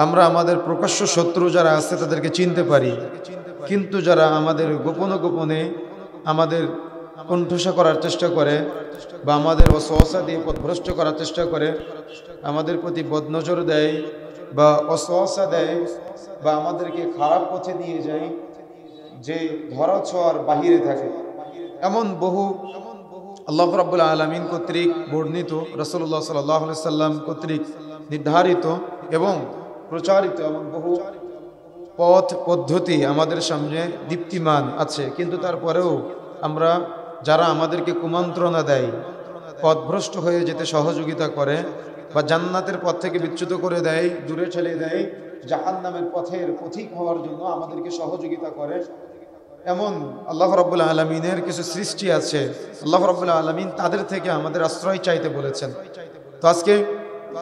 আমরা আমাদের প্রকাশ্য শত্রু যারা আছে তাদেরকে চিনতে পারি, কিন্তু যারা আমাদের গোপনে গোপনে আমাদের কণ্ঠসা করার চেষ্টা করে বা আমাদের অসহসা দিয়ে পথভ্রষ্ট করার চেষ্টা করে, আমাদের প্রতি বদনজর দেয় বা অসহসা দেয় বা আমাদেরকে খারাপ পথে নিয়ে যায়, যে ধরা ছোঁয়ার বাহিরে থাকে, এমন বহু আল্লাহ রাব্বুল আলামিন কর্তৃক বর্ণিত, রাসূলুল্লাহ সাল্লাল্লাহু আলাইহি সাল্লাম কর্তৃক নির্ধারিত এবং প্রচারিত এবং বহু পথ পদ্ধতি আমাদের সামনে দীপ্তিমান আছে। কিন্তু তারপরেও আমরা যারা আমাদেরকে কুমন্ত্রণা দেয়, পথভ্রষ্ট হয়ে যেতে সহযোগিতা করে বা জান্নাতের পথ থেকে বিচ্যুত করে দেয়, দূরে ঠেলে দেয়, জাহান্নামের পথের পথিক হওয়ার জন্য আমাদেরকে সহযোগিতা করে, এমন আল্লাহ রাব্বুল আলামিনের কিছু সৃষ্টি আছে। আল্লাহ রাব্বুল আলামিন তাদের থেকে আমাদের আশ্রয় চাইতে বলেছেন। তো আজকে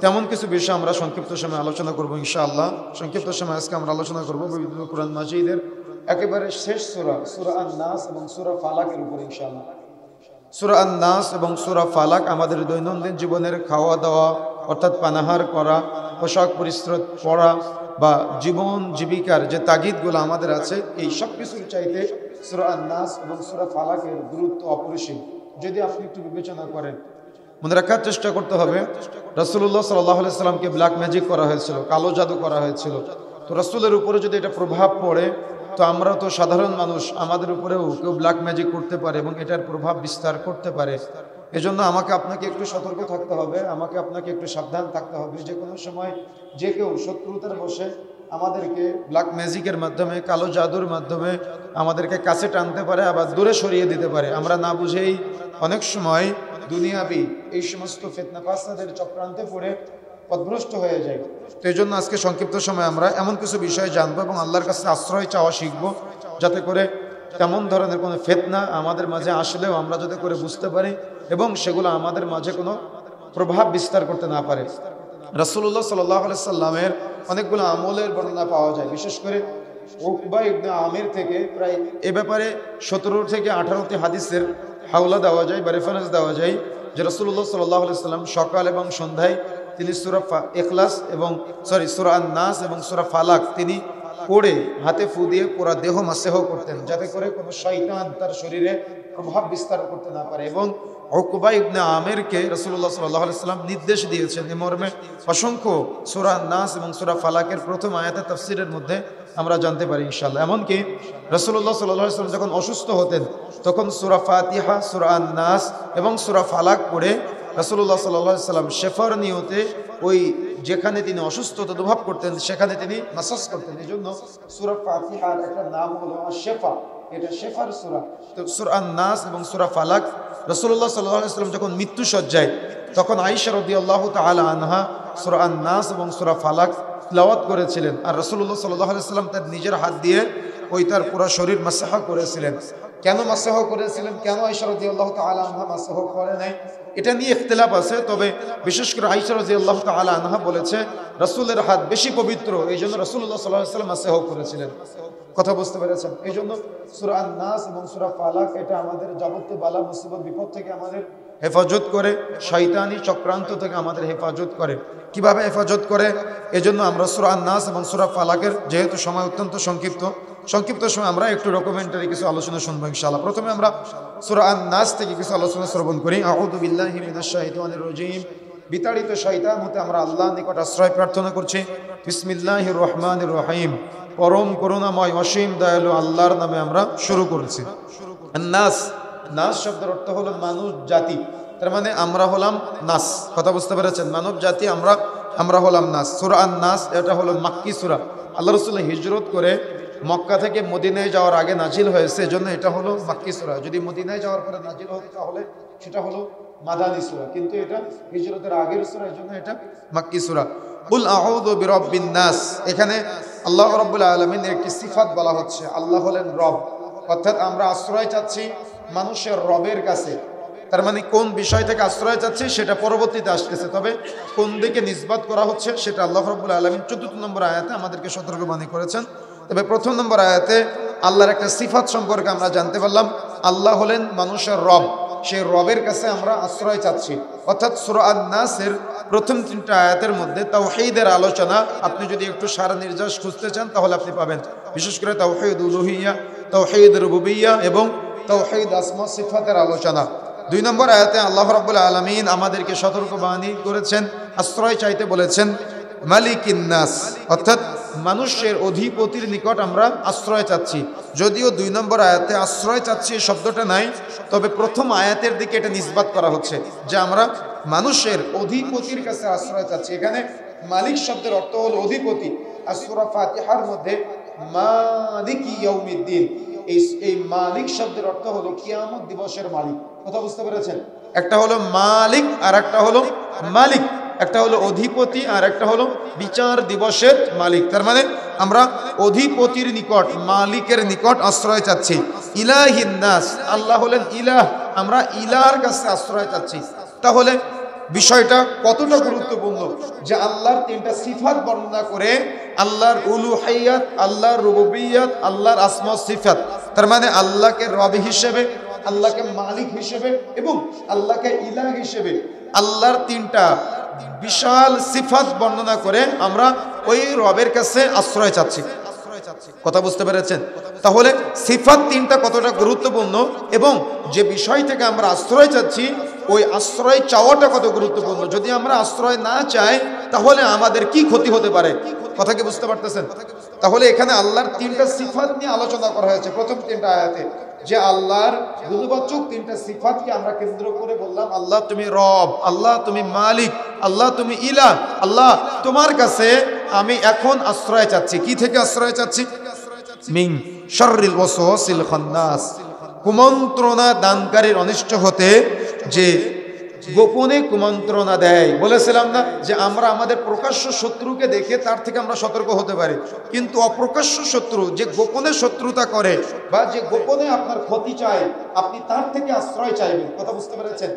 তেমন কিছু বিষয় আমরা সংক্ষিপ্ত সময় আলোচনা করব ইনশাআল্লাহ। সংক্ষিপ্ত সময় আজকে আমরা আলোচনা করব পবিত্র কোরআন মাজিদের একেবারে শেষ সূরা, সূরা আন-নাস এবং সূরা ফালাকের উপর ইনশাআল্লাহ। সূরা আন-নাস এবং সূরা ফালাক আমাদের দৈনন্দিন জীবনের খাওয়া দাওয়া অর্থাৎ পানাহার করা, পোশাক পরিচ্ছদ পরা বা জীবন জীবিকার যে তাগিদগুলো আমাদের আছে, এই সব কিছুর চাইতে সূরা আন-নাস এবং সূরা ফালাকের গুরুত্ব অপরিসীম। যদি আপনি একটু বিবেচনা করেন, মনে রাখার চেষ্টা করতে হবে, রাসূলুল্লাহ সাল্লাল্লাহু আলাইহি সাল্লামকে ব্ল্যাক ম্যাজিক করা হয়েছিল, কালো জাদু করা হয়েছিল। তো রাসূলের উপরে যদি এটা প্রভাব পড়ে, তো আমরা তো সাধারণ মানুষ, আমাদের উপরেও কেউ ব্ল্যাক ম্যাজিক করতে পারে এবং এটার প্রভাব বিস্তার করতে পারে। এজন্য আমাকে আপনাকে একটু সতর্ক থাকতে হবে, আমাকে আপনাকে একটু সাবধান থাকতে হবে। যে কোনো সময় যে কেউ শত্রুতার বসে আমাদেরকে ব্ল্যাক ম্যাজিকের মাধ্যমে, কালো জাদুর মাধ্যমে আমাদেরকে কাছে টানতে পারে, আবার দূরে সরিয়ে দিতে পারে। আমরা না বুঝেই অনেক সময় দুনিয়াবি এই সমস্ত ফিতনা ফাসাদের চক্রান্তে পড়ে পথভ্রষ্ট হয়ে যায়। তো এই জন্য আজকে সংক্ষিপ্ত সময় আমরা এমন কিছু বিষয় জানবো এবং আল্লাহর কাছে আশ্রয় চাওয়া শিখবো, যাতে করে তেমন ধরনের কোনো ফিতনা আমাদের মাঝে আসলেও আমরা যাতে করে বুঝতে পারি এবং সেগুলো আমাদের মাঝে কোনো প্রভাব বিস্তার করতে না পারে। রাসূলুল্লাহ সাল্লাল্লাহু আলাইহি সাল্লামের অনেকগুলো আমলের বর্ণনা পাওয়া যায়, বিশেষ করে উকবা ইবনে আমির থেকে প্রায় এ ব্যাপারে 17 থেকে 18টি হাদিসের হাওলা দেওয়া যায় বা রেফারেন্স দেওয়া যায়, যে রাসূলুল্লাহ সাল্লাল্লাহু আলাইহি সাল্লাম সকাল এবং সন্ধ্যায় তিনি সূরা ইখলাস এবং সূরা আন-নাস এবং সূরা ফালাক তিনি পড়ে হাতে ফু দিয়ে পুরো দেহ মাসহ করতেন, যাতে করে কোনো শয়তান তার শরীরে প্রভাব বিস্তার করতে না পারে। এবং উকবা ইবনে আমিরকে রাসূলুল্লাহ সাল্লাল্লাহু আলাইহি সাল্লাম নির্দেশ দিয়েছেন, এই মর্মে অসংখ্য সূরা আন-নাস এবং সূরা ফালাকের প্রথম আয়াতের তাফসীরের মধ্যে আমরা জানতে পারি ইনশাআল্লাহ। এমনকি রাসূলুল্লাহ সাল্লাল্লাহু আলাইহি সাল্লাম যখন অসুস্থ হতেন, তখন সূরা ফাতিহা, সূরা আন-নাস এবং সূরা ফালাক পড়ে রাসূলুল্লাহ সাল্লাল্লাহু আলাইহি সাল্লাম শেফার নিয়তে ওই যেখানে তিনি অসুস্থতা অনুভব করতেন সেখানে তিনি মাসাজ করতেন। এই জন্য সূরা ফাতিহার একটা নাম হলো আশ-শিফা, এটা শেফার সূরা। তো সূরা আন-নাস এবং সূরা ফালাক রাসূলুল্লাহ সাল্লাল্লাহু আলাইহি সাল্লাম যখন মৃত্যু সজ্জায়, তখন আয়েশা রাদিয়াল্লাহু তাআলা আনহা সূরা আন-নাস এবং সূরা ফালাক তিলাওয়াত করেছিলেন, আর রাসূলুল্লাহ সাল্লাল্লাহু আলাইহি সাল্লাম তার নিজের হাত দিয়ে ওই তার পুরো শরীর মাসাহ করেছিলেন। কেন মাসাহ করেছিলেন, কেন আয়েশা রাদিয়াল্লাহু তাআলা আনহা মাসাহ করে নাই, এটা নিয়ে ইখতিলাফ আছে। তবে বিশেষ করে আয়েশা রাদিয়াল্লাহু তাআলা আনহা বলেছে রাসূলের হাত বেশি পবিত্র, এই জন্য রাসূলুল্লাহ সাল্লাল্লাহু আলাইহি সাল্লাম মাসাহ করেছিলেন। কথা বুঝতে পেরেছেন? এই জন্য সূরা আন-নাস এবং সূরা ফালাক এটা আমাদের যাবতীয় বালা মুসিবত বিপদ থেকে আমাদের হেফাজত করে, শয়তানি চক্রান্ত থেকে আমাদের হেফাজত করে। কিভাবে হেফাজত করে? এজন্য আমরা সূরা আন-নাস এবং সূরা ফালাকের, যেহেতু সময় অত্যন্ত সংক্ষিপ্ত সময় আমরা একটু ডকুমেন্টারি কিছু আলোচনা শুনবো ইনশাআল্লাহ। প্রথমে আমরা সূরা আন-নাস থেকে কিছু আলোচনা শ্রবণ করি। আউযু বিল্লাহি মিনাশ শাইতানির রাজীম। বিতাড়িত শয়তান হতে আমরা আল্লাহর নিকট আশ্রয় প্রার্থনা করছি। বিসমিল্লাহির রহমানির রহিম। পরম করুণাময় অসীম দয়ালু আল্লাহর নামে আমরা শুরু করেছি। আন-নাস, নাস শব্দের অর্থ হলো মানব জাতি, তার মানে আমরা হলাম নাস। কথা বুঝতে পেরেছেন? মানব জাতি আমরা হলাম নাস। সূরা আন-নাস এটা হলো মাক্কি সূরা, আল্লাহ রাসূল হিজরত করে মক্কা থেকে মদিনায় যাওয়ার আগে নাজিল হয়েছে, এজন্য এটা হলো মাক্কি সূরা। যদি মদিনায় যাওয়ার পরে নাজিল হতো তাহলে সেটা হলো মাদানী সূরা, কিন্তু এটা হিজরতের আগের সূরা, এজন্য এটা মাক্কি সূরা। কুল আউযু বিরাব্বিন নাস, এখানে আল্লাহ রাব্বুল আলামিনের একটি সিফাত বলা হচ্ছে, আল্লাহ হলেন রব, অর্থাৎ আমরা আশ্রয় চাচ্ছি মানুষের রবের কাছে। তার মানে কোন বিষয় থেকে আশ্রয় চাচ্ছি সেটা পরবর্তীতে আসতেছে, তবে কোন দিকে নিসবত করা হচ্ছে সেটা আল্লাহ রাব্বুল আলামিন 14 নম্বর আয়াতে আমাদেরকে সতর্কবাণী করেছেন। তবে প্রথম নম্বর আয়াতে আল্লাহর একটা সিফাত সম্পর্কে আমরা জানতে পারলাম, আল্লাহ হলেন মানুষের রব, সেই রবের কাছে আমরা আশ্রয় চাচ্ছি। অর্থাৎ সূরা আন-নাসের প্রথম 3টা আয়াতের মধ্যে তাওহীদের আলোচনা। আপনি যদি একটু সারা নির্যাস খুঁজতে চান তাহলে আপনি পাবেন, বিশেষ করে তাওহীদ উলুহিয়্যা, তাওহীদ রুবুবিয়্যা এবং তাওহীদ আসমা সিফাতের আলোচনা। 2 নম্বর আয়াতে আল্লাহ রাব্বুল আলামিন আমাদেরকে সতর্কবাণী করেছেন, আশ্রয় চাইতে বলেছেন মালিকিন নাস, অর্থাৎ মানুষের অধিপতির নিকট আমরা আশ্রয় চাচ্ছি। যদিও 2 নম্বর আয়াতে আশ্রয় চাচ্ছি এই শব্দটা নাই, তবে প্রথম আয়াতের দিকে এটা নিসবাত করা হচ্ছে যে আমরা মানুষের অধিপতির কাছে আশ্রয় চাচ্ছি। এখানে মালিক শব্দের অর্থ হলো অধিপতি। আর সূরা ফাতিহার মধ্যে মালিকি ইয়াউমিদ্দিন, এই মালিক শব্দের অর্থ হলো কিয়ামত দিবসের মালিক। কথা বুঝতে পেরেছেন? একটা হলো মালিক আর একটা হলো মালিক, একটা হলো অধিপতি আর একটা হলো বিচার দিবসের মালিক। তার মানে আমরা অধিপতির নিকট, মালিকের নিকট আশ্রয় চাচ্ছি। ইলাহিন নাস, আল্লাহ হলেন ইলাহ, আমরা ইলাহর কাছে আশ্রয় চাচ্ছি। তাহলে বিষয়টা কতটা গুরুত্বপূর্ণ যে আল্লাহর 3টা সিফাত বর্ণনা করে, আল্লাহর উলুহিয়্যাত, আল্লাহর রুবুবিয়্যাত, আল্লাহর আসমা সিফাত। তার মানে আল্লাহকে রব হিসেবে, আল্লাহকে মালিক হিসেবে এবং আল্লাহকে ইলাহ হিসেবে আল্লাহর 3টা বিশাল সিফাত বর্ণনা করে আমরা ওই রবের কাছে আশ্রয় চাচ্ছি। কথা বুঝতে পেরেছেন? তাহলে সিফাত 3টা কতটা গুরুত্বপূর্ণ এবং যে বিষয় থেকে আমরা আশ্রয় চাচ্ছি ওই আশ্রয় চাওয়াটা কত গুরুত্বপূর্ণ। যদি আমরা আশ্রয় না চাই তাহলে আমাদের কি ক্ষতি হতে পারে, কথা কি বুঝতে পারতেছেন? তাহলে এখানে আল্লাহর 3টা সিফাত নিয়ে আলোচনা করা হয়েছে প্রথম 3টা আয়াতে, যে আল্লাহর গুণবাচক 3টা সিফাতকে আমরা কেন্দ্র করে বললাম আল্লাহ তুমি রব, আল্লাহ তুমি মালিক, আল্লাহ তুমি ইলাহ, আল্লাহ তোমার কাছে আমি এখন আশ্রয় চাচ্ছি। কি থেকে আশ্রয় চাচ্ছি? মিন শাররিল ওয়াসওয়াসিল খান্নাস, কুমন্ত্রণা দানকারীর অনিষ্ট হতে যে গোপনে কুমন্ত্রণা দেয়। বলেছিলাম না যে আমরা আমাদের প্রকাশ্য শত্রুকে দেখে তার থেকে আমরা সতর্ক হতে পারি, কিন্তু অপ্রকাশ্য শত্রু যে গোপনে শত্রুতা করে বা যে গোপনে আপনার ক্ষতি চায়, আপনি তার থেকে আশ্রয় চাইবেন। কথা বুঝতে পেরেছেন?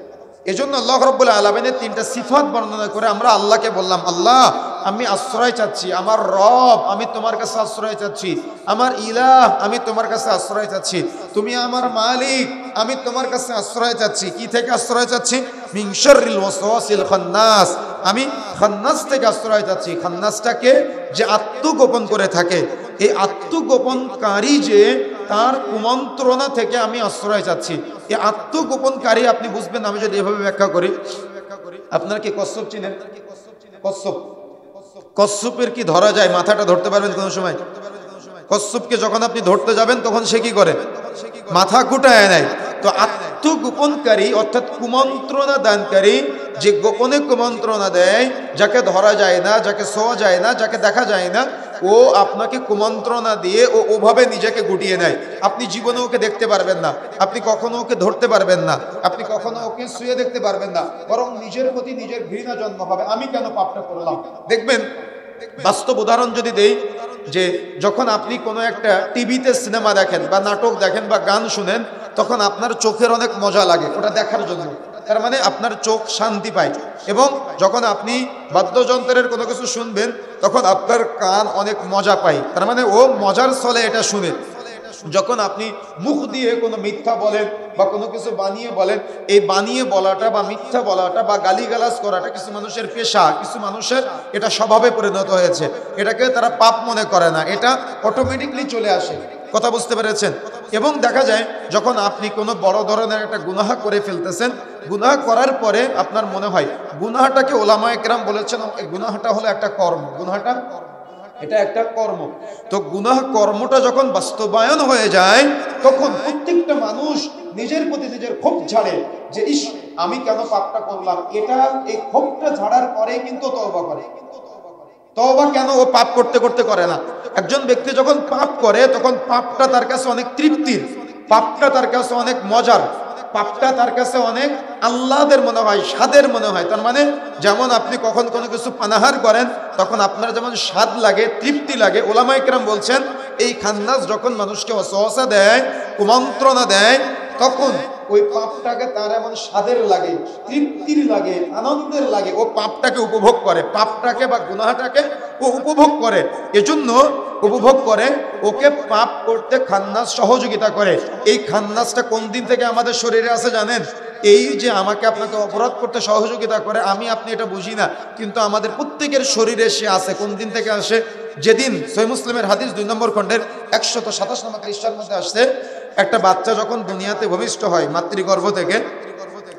এজন্য আল্লাহ রাব্বুল আলামিনের 3টা সিফাত বর্ণনা করে আমরা আল্লাহকে বললাম আল্লাহ আমি আশ্রয় চাচ্ছি, আমার রব আমি তোমার কাছে আশ্রয় চাচ্ছি, আমার ইলাহ আমি তোমার কাছে আশ্রয় চাচ্ছি, তুমি আমার মালিক আমি তোমার কাছে আশ্রয় চাচ্ছি। কি থেকে আশ্রয় চাচ্ছি? মিন শাররিল ওয়াসওয়াসিল খান্নাস, আমি খান্নাস থেকে আশ্রয় চাচ্ছি। খান্নাসটাকে যে আত্মগোপন করে থাকে, এই আত্মগোপনকারী যে তার কুমন্ত্রণা থেকে আমি আশ্রয় চাচ্ছি। এই আত্মগোপনকারী আপনি বুঝবেন আমি যদি এভাবে ব্যাখ্যা করি। আপনারা কি কচ্ছপ চিনেন? কচ্ছপ, কচ্ছপের কি ধরা যায়? মাথাটা ধরতে পারবেন কোনো সময়? কচ্ছপকে যখন আপনি ধরতে যাবেন তখন সে কি করে? মাথা কুটায় নেয়। তো আত্মগোপনকারী অর্থাৎ কুমন্ত্রণা দানকারী, যে গোপনে কুমন্ত্রণা দেয়, যাকে ধরা যায় না, যাকে ছোঁয়া যায় না, যাকে দেখা যায় না, ও আপনাকে কুমন্ত্রণা দিয়ে ও ওভাবে নিজেকে গুটিয়ে নেয়। আপনি জীবনে ওকে দেখতে পারবেন না, আপনি কখনো ওকে ধরতে পারবেন না, আপনি কখনো ওকে শুয়ে দেখতে পারবেন না, বরং নিজের প্রতি নিজের ঘৃণা জন্ম হবে, আমি কেন পাপটা করলাম। দেখবেন বাস্তব উদাহরণ যদি দেই, যে যখন আপনি কোনো একটা টিভিতে সিনেমা দেখেন বা নাটক দেখেন বা গান শুনেন, তখন আপনার চোখের অনেক মজা লাগে ওটা দেখার জন্য, তার মানে আপনার চোখ শান্তি পায়। এবং যখন আপনি বাদ্যযন্ত্রের কোনো কিছু শুনবেন তখন আপনার কান অনেক মজা পায়, তার মানে ও মজার ছলে এটা শুনে। যখন আপনি মুখ দিয়ে কোনো মিথ্যা বলেন বা কোনো কিছু বানিয়ে বলেন, এই বানিয়ে বলাটা বা মিথ্যা বলাটা বা গালিগালাজ করাটা কিছু মানুষের পেশা, কিছু মানুষের এটা স্বভাবে পরিণত হয়েছে, এটাকে তারা পাপ মনে করে না, এটা অটোমেটিকলি চলে আসে। কথা বুঝতে পেরেছেন? এবং দেখা যায় যখন আপনি কোনো বড় ধরনের একটা গুনাহ করে ফেলতেছেন, গুনাহ করার পরে আপনার মনে হয় গুনাহটাকে ওলামায়ে কেরাম বলেছেন এই গুনাহটা হলো একটা কর্ম, গুনাহটা এটা একটা কর্ম। তো গুনাহ কর্মটা যখন বাস্তবায়ন হয়ে যায় তখন প্রত্যেকটা মানুষ নিজের প্রতি নিজের ক্ষোভ ঝাড়ে যে ইস আমি কেন পাপটা করলাম। এটা এই ক্ষোভটা ঝাড়ার পরে কিন্তু তওবা করে। তওবা কেন ও পাপ করতে করতে করে না? একজন ব্যক্তি যখন পাপ করে তখন পাপটা তার কাছে অনেক তৃপ্তির, পাপটা তার কাছে অনেক মজার, পাপটা তার কাছে অনেক আহ্লাদের মনে হয়, স্বাদের মনে হয়। তার মানে যেমন আপনি কখন কোনো কিছু পানাহার করেন তখন আপনার যেমন স্বাদ লাগে, তৃপ্তি লাগে, ওলামায়ে কেরাম বলছেন এই খান্নাস যখন মানুষকে ওয়াসওয়াসা দেয়, কুমন্ত্রণা দেয়, তখন ওই পাপটাকে তার এমন স্বাদের লাগে, তৃপ্তির লাগে, আনন্দের লাগে, ও পাপটাকে উপভোগ করে, পাপটাকে বা গুনাহটাকে ও উপভোগ করে। এজন্য উপভোগ করে, ওকে পাপ করতে খান্নাস সহযোগিতা করে। এই খান্নাসটা কোন দিন থেকে আমাদের শরীরে আছে জানেন? এই যে আমাকে আপনাকে অপরাধ করতে সহযোগিতা করে, আমি আপনি এটা বুঝি না, কিন্তু আমাদের প্রত্যেকের শরীরে সে আছে। কোন দিন থেকে আসে? যেদিন সহিহ মুসলিমের হাদিস 2 নম্বর খণ্ডের 127 নম্বর পৃষ্ঠার মধ্যে আসছে, একটা বাচ্চা যখন দুনিয়াতে ভূমিষ্ঠ হয় মাতৃগর্ভ থেকে,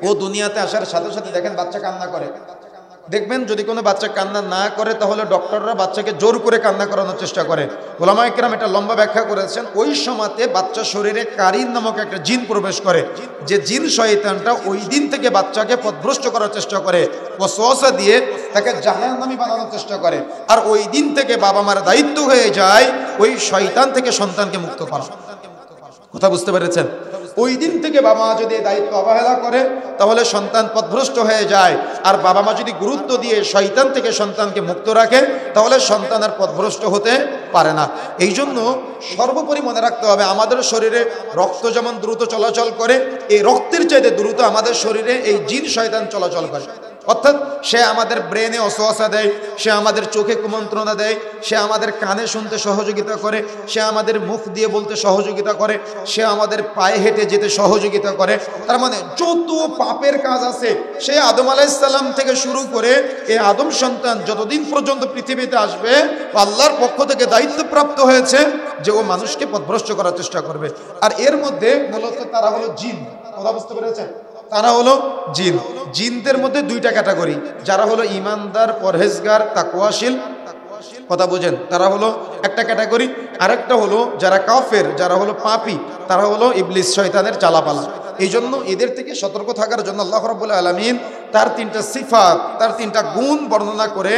ও দুনিয়াতে আসার সাথে সাথে দেখেন বাচ্চা কান্না করে। দেখবেন যদি কোনো বাচ্চা কান্না না করে তাহলে ডক্টররা বাচ্চাকে জোর করে কান্না করানোর চেষ্টা করে। ওলামায়ে কেরাম এটা লম্বা ব্যাখ্যা করেছেন। ওই সময়তে বাচ্চার শরীরে কারিন নামক একটা জিন প্রবেশ করে, যে জিন শয়তানটা ওই দিন থেকে বাচ্চাকে পথভ্রষ্ট করার চেষ্টা করে, ওয়াসওয়াসা দিয়ে তাকে জাহান্নামী বানানোর চেষ্টা করে। আর ওই দিন থেকে বাবা মার দায়িত্ব হয়ে যায় ওই শয়তান থেকে সন্তানকে মুক্ত করা। কথা বুঝতে পেরেছেন? ওই দিন থেকে বাবা মা যদি দায়িত্ব অবহেলা করে তাহলে সন্তান পথভ্রষ্ট হয়ে যায়। আর বাবা মা যদি গুরুত্ব দিয়ে শয়তান থেকে সন্তানকে মুক্ত রাখে তাহলে সন্তান আর পথভ্রষ্ট হতে পারে না। এই জন্য সর্বোপরি মনে রাখতে হবে, আমাদের শরীরে রক্ত যেমন দ্রুত চলাচল করে, এই রক্তের চাইতে দ্রুত আমাদের শরীরে এই জিন শয়তান চলাচল করে। অর্থাৎ সে আমাদের ব্রেনে অসওয়াসা দেয়, সে আমাদের চোখে কুমন্ত্রণা দেয়, সে আমাদের কানে শুনতে সহযোগিতা করে, সে আমাদের মুখ দিয়ে বলতে সহযোগিতা করে, সে আমাদের পায়ে হেঁটে যেতে সহযোগিতা করে। তার মানে যত পাপের কাজ আছে, সে আদম আলাইহিস সালাম থেকে শুরু করে এই আদম সন্তান যতদিন পর্যন্ত পৃথিবীতে আসবে, আল্লাহর পক্ষ থেকে দায়িত্বপ্রাপ্ত হয়েছে যে ও মানুষকে পথভ্রষ্ট করার চেষ্টা করবে। আর এর মধ্যে মূলত তারা হলো জিন। কথা বুঝতে পেরেছেন? তারা হলো জিন। জিনদের মধ্যে 2টা ক্যাটাগরি, যারা হলো ইমানদার, পরহেজগার, তাকওয়াশীল। কথা বোঝেন? তারা হলো একটা ক্যাটাগরি। আরেকটা হলো যারা কাফের, যারা হলো পাপী, তারা হলো ইবলিস, শয়তানের চালাপালা। এই জন্য এদের থেকে সতর্ক থাকার জন্য আল্লাহ রাব্বুল আলামিন তার 3টা সিফাত, তার 3টা গুণ বর্ণনা করে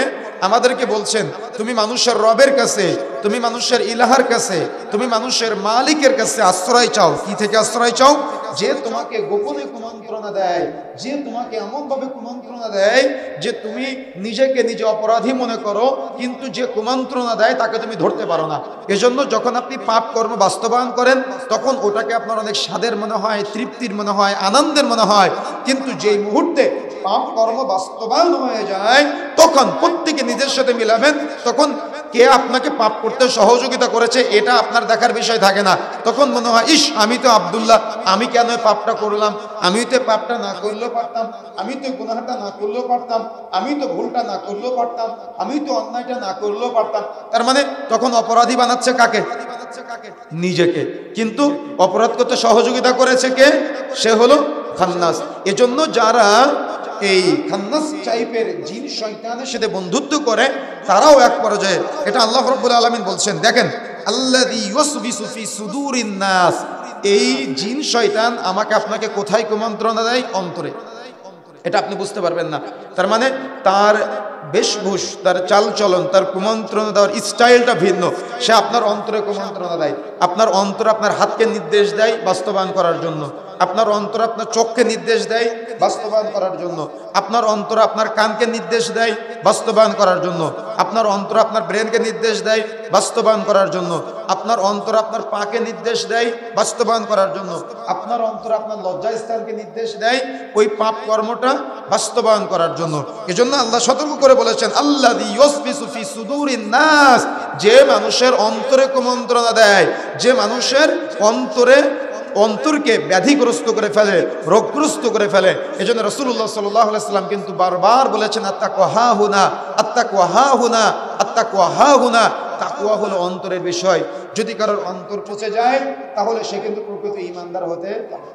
আমাদেরকে বলছেন, তুমি মানুষের রবের কাছে, তুমি মানুষের ইলাহার কাছে, তুমি মানুষের মালিকের কাছে আশ্রয় চাও। কি থেকে আশ্রয় চাও? যে তোমাকে গোপনে কুমন্ত্রণা দেয়, যে তোমাকে এমনভাবে কুমন্ত্রণা দেয় যে তুমি নিজেকে নিজে অপরাধী মনে করো, কিন্তু যে কুমন্ত্রণা দেয় তাকে তুমি ধরতে পারো না। এজন্য যখন আপনি পাপ কর্ম বাস্তবায়ন করেন তখন ওটাকে আপনার অনেক স্বাদের মনে হয়, তৃপ্তির মনে হয়, আনন্দের মনে হয়। কিন্তু যেই মুহূর্তে পাপ কর্ম বাস্তবায়ন হয়ে যায় তখন প্রত্যেকে নিজের সাথে মিলাবেন, তখন কে আপনাকে পাপ করতে সহযোগিতা করেছে এটা আপনার দেখার বিষয় থাকে না। তখন মনে হয়, ইস আমি তো আব্দুল্লাহ, আমি কেন পাপটা করলাম, আমি তো পাপটা না করলেও পারতাম, আমি তো গুনাহটা না করলেও পারতাম, আমি তো ভুলটা না করলেও পারতাম, আমি তো অন্যায়টা না করলেও পারতাম। তার মানে তখন অপরাধী বানাচ্ছে কাকে? নিজেকে। কিন্তু অপরাধ করতে সহযোগিতা করেছে কে? সে হলো খান্নাস। এজন্য যারা এই খান্নাস টাইপের জিন শয়তানের সাথে বন্ধুত্ব করে তারাও এক পর্যায়ে, এটা আল্লাহ রাব্বুল আলামিন বলছেন, দেখেন, আল্লাযী ইউসবিসু ফি সুদুরিন নাস, এই জিন শয়তান আমাকে আপনাকে কোথায় কুমন্ত্রণা দেয়? অন্তরে। এটা আপনি বুঝতে পারবেন না। তার মানে তার বেশভূষ, তার চালচলন, তার কুমন্ত্রণা দেওয়ার স্টাইলটা ভিন্ন। সে আপনার অন্তরে কুমন্ত্রণা দেয়। আপনার অন্তর আপনার হাতকে নির্দেশ দেয় বাস্তবায়ন করার জন্য, আপনার অন্তর আপনার চোখকে নির্দেশ দেয় বাস্তবায়ন করার জন্য, আপনার অন্তর আপনার কানকে নির্দেশ দেয় বাস্তবায়ন করার জন্য, আপনার অন্তর আপনার ব্রেনকে নির্দেশ দেয় বাস্তবায়ন করার জন্য, আপনার অন্তর আপনার পাকে নির্দেশ দেয় বাস্তবায়ন করার জন্য, আপনার অন্তর আপনার লজ্জাস্থানকে নির্দেশ দেয় ওই পাপ কর্মটা বাস্তবায়ন করার জন্য। এজন্য আল্লাহ সতর্ক করে বলেছেন, আল্লাযী ইউসবিসু ফি সুদুরিন নাস, যে মানুষের অন্তরে কুমন্ত্রণা দেয়, যে মানুষের অন্তরকে ব্যাধিগ্রস্ত করে ফেলে, রোগগ্রস্ত করে ফেলে। এজন্য রাসূলুল্লাহ সাল্লাল্লাহু আলাইহি ওয়াসাল্লাম কিন্তু বারবার বলেছেন, আত্তাকওয়া হাহুনা, আত্তাকওয়া হাহুনা, আত্তাকওয়া হাহুনা। তাকওয়া হলো অন্তরের বিষয়। যদি কারোর অন্তর পচে যায় তাহলে সে কিন্তু প্রকৃত ঈমানদার হতে পারে।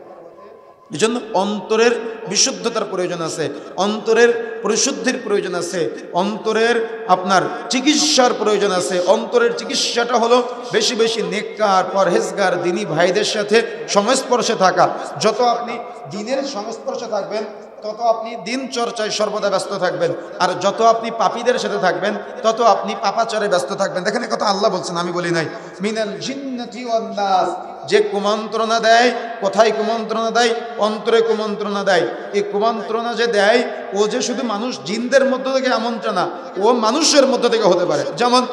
এজন্য অন্তরের বিশুদ্ধতার প্রয়োজন আছে, অন্তরের পরিশুদ্ধির প্রয়োজন আছে, অন্তরের আপনার চিকিৎসার প্রয়োজন আছে। অন্তরের চিকিৎসাটা হলো বেশি বেশি নেককার, পরহেজগার, দ্বীনি ভাইদের সাথে সংস্পর্শে থাকা। যত আপনি দ্বীনের সংস্পর্শে থাকবেন তত আপনি দিন চর্চায় সর্বদা ব্যস্ত থাকবেন, আর যত আপনি পাপীদের সাথে থাকবেন তত আপনি পাপাচারে ব্যস্ত থাকবেন। দেখেন এই কথা আল্লাহ বলছেন, আমি বলি নাই। মিনাল জিন্নাতি ওয়ান নাস, যে কুমন্ত্রণা দেয়, কোথায় কুমন্ত্রণা দেয়? অন্তরে কুমন্ত্রণা দেয়। এই কুমন্ত্রণা যে দেয় ও যে শুধু মানুষ জিনদের মধ্য থেকে এমনটা না, ও মানুষের মধ্য থেকে হতে পারে। যেমন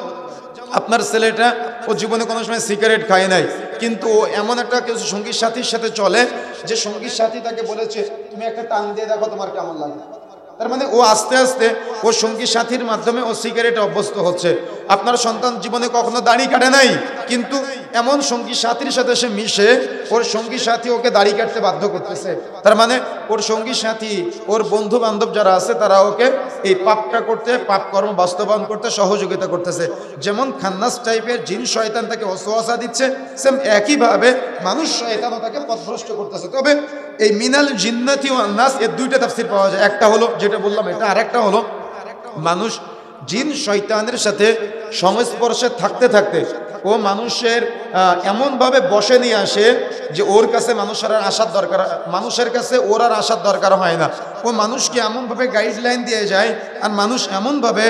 আপনার ছেলেটা ও জীবনে কোনো সময় সিগারেট খায় নাই, কিন্তু ও এমন একটা কিছু সঙ্গী সাথীর সাথে চলে যে সঙ্গী সাথী তাকে বলেছে তুমি একটা টান দিয়ে দেখো তোমার কেমন লাগে। তার মানে ও আস্তে আস্তে ও সঙ্গী সাথীর মাধ্যমে ও সিগারেটে অভ্যস্ত হচ্ছে। আপনার সন্তান জীবনে কখনো দাড়ি কাটে নাই, কিন্তু এমন সঙ্গী সাথীর সাথে সে মিশে, ওর সঙ্গী সাথী ওকে দাড়ি কাটতে বাধ্য করতেছে। তার মানে ওর সঙ্গী সাথী, ওর বন্ধু বান্ধব যারা আছে তারা ওকে এই পাপটা করতে, পাপ কর্ম বাস্তবায়ন করতে সহযোগিতা করতেছে। যেমন খান্নাস টাইপের জিন শয়তান তাকে ওয়াসওয়াসা দিচ্ছে, সেম একইভাবে মানুষ শয়তানও তাকে পথভ্রষ্ট করতেছে। তবে এই মিনাল জিন্নাতি ওয়ান নাস এর দুইটা তাফসীর পাওয়া যায়। একটা হলো যেটা বললাম এটা, আর একটা হলো মানুষ জিন শয়তানের সাথে সংস্পর্শে থাকতে থাকতে ও মানুষের এমনভাবে বসে নিয়ে আসে যে ওর কাছে মানুষের আর আসার দরকার, মানুষের কাছে ওর আর আসার দরকার হয় না। ও মানুষকে এমনভাবে গাইডলাইন দিয়ে যায়, আর মানুষ এমনভাবে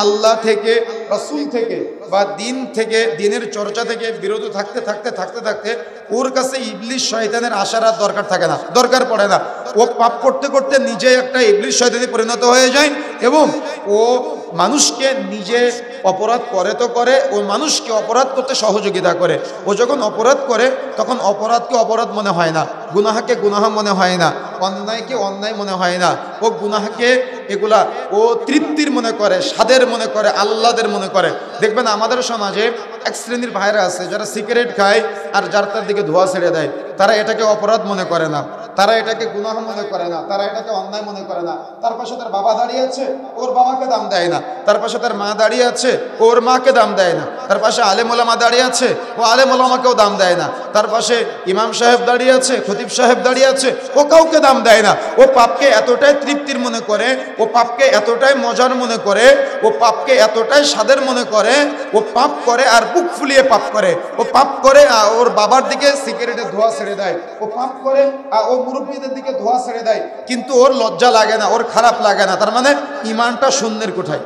আল্লাহ থেকে, রাসূল থেকে বা দিন থেকে, দিনের চর্চা থেকে বিরত থাকতে থাকতে থাকতে থাকতে ওর কাছে ইবলিশ শয়তানের আসার আর দরকার থাকে না, দরকার পড়ে না। ও পাপ করতে করতে নিজে একটা ইবলিশ শয়তানে পরিণত হয়ে যায় এবং ও মানুষকে নিজে অপরাধ করে তো করে, ও মানুষকে অপরাধ করতে সহযোগিতা করে। ও যখন অপরাধ করে তখন অপরাধকে অপরাধ মনে হয় না, গুনাহকে গুনাহ মনে হয় না, অন্যায়কে অন্যায় মনে হয় না। ও গুনাহকে এগুলা ও তৃপ্তির মনে করে, স্বাদের মনে করে, আহ্লাদের মনে করে। দেখবেন আমাদের সমাজে এক শ্রেণীর ভাইরা আছে যারা সিগারেট খায় আর যার তার দিকে ধোঁয়া ছেড়ে দেয়, তারা এটাকে অপরাধ মনে করে না, তারা এটাকে গুনাহ মনে করে না, তারা এটাকে অন্যায় মনে করে না। তার পাশে তার বাবা দাঁড়িয়ে আছে, ওর বাবাকে দাম দেয় না। তার পাশে তার মা দাঁড়িয়ে আছে, ওর মাকে দাম দেয় না। তার পাশে আলেম ওলামা দাঁড়িয়ে আছে, ও আলেম ওলামাকেও দাম দেয় না। তার পাশে ইমাম সাহেব দাঁড়িয়ে আছে, খতিব সাহেব দাঁড়িয়ে আছে, ও কাউকে দাম দেয় না। ও পাপকে এতটাই তৃপ্তির মনে করে, ও পাপকে এতটাই মজার মনে করে, ও পাপকে এতটাই স্বাদের মনে করে, ও পাপ করে আর বুক ফুলিয়ে পাপ করে। ও পাপ করে ওর বাবার দিকে সিগারেটের ধোঁয়া ছেড়ে দেয়, ও পাপ করে ও মুরব্বীদের দিকে ধোঁয়া ছেড়ে দেয়, কিন্তু ওর লজ্জা লাগে না, ওর খারাপ লাগে না। তার মানে ইমানটা শূন্যের কোঠায়।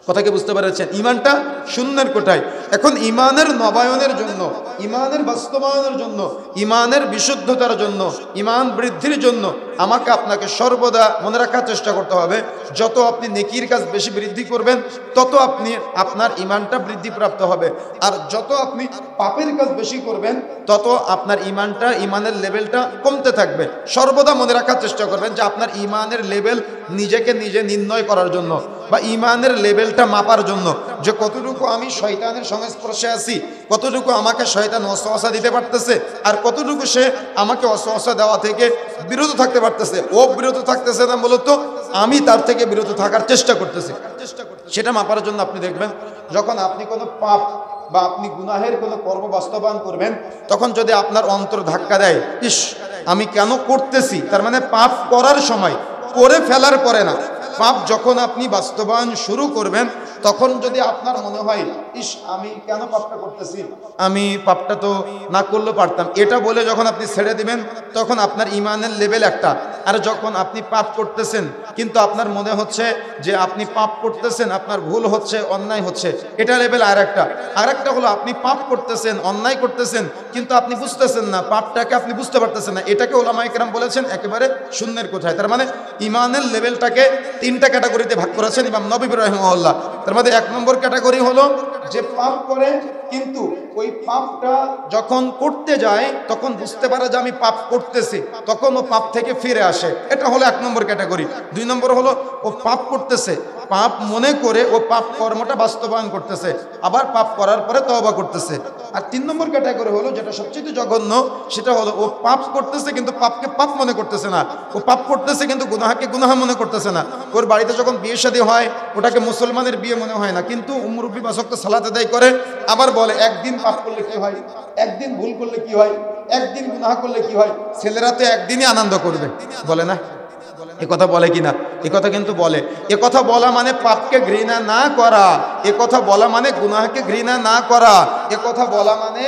কথা কি বুঝতে পেরেছেন? ইমানটা শূন্যের কোঠায়। এখন ইমানের নবায়নের জন্য, ইমানের বাস্তবায়নের জন্য, ইমানের বিশুদ্ধতার জন্য, ইমান বৃদ্ধির জন্য আমাকে আপনাকে সর্বদা মনে রাখার চেষ্টা করতে হবে, যত আপনি নেকির কাজ বেশি বৃদ্ধি করবেন তত আপনি আপনার ইমানটা বৃদ্ধিপ্রাপ্ত হবে, আর যত আপনি পাপের কাজ বেশি করবেন তত আপনার ইমানটা, ইমানের লেভেলটা কমতে থাকবে। সর্বদা মনে রাখার চেষ্টা করবেন যে আপনার ইমানের লেভেল নিজেকে নিজে নির্ণয় করার জন্য বা ইমানের লেভেলটা মাপার জন্য, যে কতটুকু আমি শয়তানের সংস্পর্শে আছি, কতটুকু আমাকে শয়তান ওয়াসওয়াসা দিতে পারতেছে, আর কতটুকু সে আমাকে ওয়াসওয়াসা দেওয়া থেকে বিরত থাকতে পারতেছে। ও বিরত থাকতেছে না, মূলত আমি তার থেকে বিরত থাকার চেষ্টা করতেছি। সেটা মাপার জন্য আপনি দেখবেন যখন আপনি কোনো পাপ বা আপনি গুনাহের কোনো কর্ম বাস্তবায়ন করবেন, তখন যদি আপনার অন্তর ধাক্কা দেয়, ইস আমি কেন করতেছি, তার মানে পাপ করার সময়, করে ফেলার পরে না, পাপ যখন আপনি বাস্তবায়ন শুরু করবেন তখন যদি আপনার মনে হয় ইস আমি কেন পাপটা করতেছি, আমি পাপটা তো না করলেও পারতাম, এটা বলে যখন আপনি ছেড়ে দিবেন তখন আপনার ইমানের লেভেল একটা। আর যখন আপনি পাপ করতেছেন কিন্তু আপনার মনে হচ্ছে যে আপনি পাপ করতেছেন, আপনার ভুল হচ্ছে, অন্যায় হচ্ছে, এটা লেভেল আর একটা। আর একটা হলো আপনি পাপ করতেছেন, অন্যায় করতেছেন, কিন্তু আপনি বুঝতেছেন না, পাপটাকে আপনি বুঝতে পারতেছেন না, এটাকে ওলামায়ে কেরাম বলেছেন একেবারে শূন্যের কোঠায়। তার মানে ইমানের লেভেলটাকে তিনটা ক্যাটাগরিতে ভাগ করেছেন ইমাম নবী রাহিমাহুল্লাহ। তার মধ্যে এক নম্বর ক্যাটাগরি হলো যে পাপ করে কিন্তু ওই পাপটা যখন করতে যায় তখন বুঝতে পারে যে আমি পাপ করতেছি, তখন ও পাপ থেকে ফিরে আসে, এটা হলো এক নম্বর ক্যাটাগরি। দুই নম্বর হলো ও পাপ করতেছে, পাপ মনে করে ও পাপ কর্মটা বাস্তবায়ন করতেছে, আবার পাপ করার পরে তওবা করতেছে। আর তিন নম্বর ক্যাটাগরি হলো যেটা সবচেয়ে জঘন্য, সেটা হলো ও পাপ করতেছে কিন্তু পাপকে পাপ মনে করতেছে না, ও পাপ করতেছে কিন্তু গুনাহকে গুনাহ মনে করতেছে না। ওর বাড়িতে যখন বিয়ে শাদী হয় ওটাকে মুসলমানের বিয়ে মনে হয় না, কিন্তু মুরব্বি 5 ওয়াক্ত সালাত আদায় করে, আবার বলে একদিন পাপ করলে কি হয়, একদিন ভুল করলে কি হয়, একদিন গুনাহ করলে কি হয়, ছেলেরা তো একদিনই আনন্দ করবে, বলে না? এ কথা বলে কিনা? এ কথা কিন্তু বলে। এ কথা বলা মানে পাপকে ঘৃণা না করা, এ কথা বলা মানে গুনাহকে ঘৃণা না করা, এ কথা বলা মানে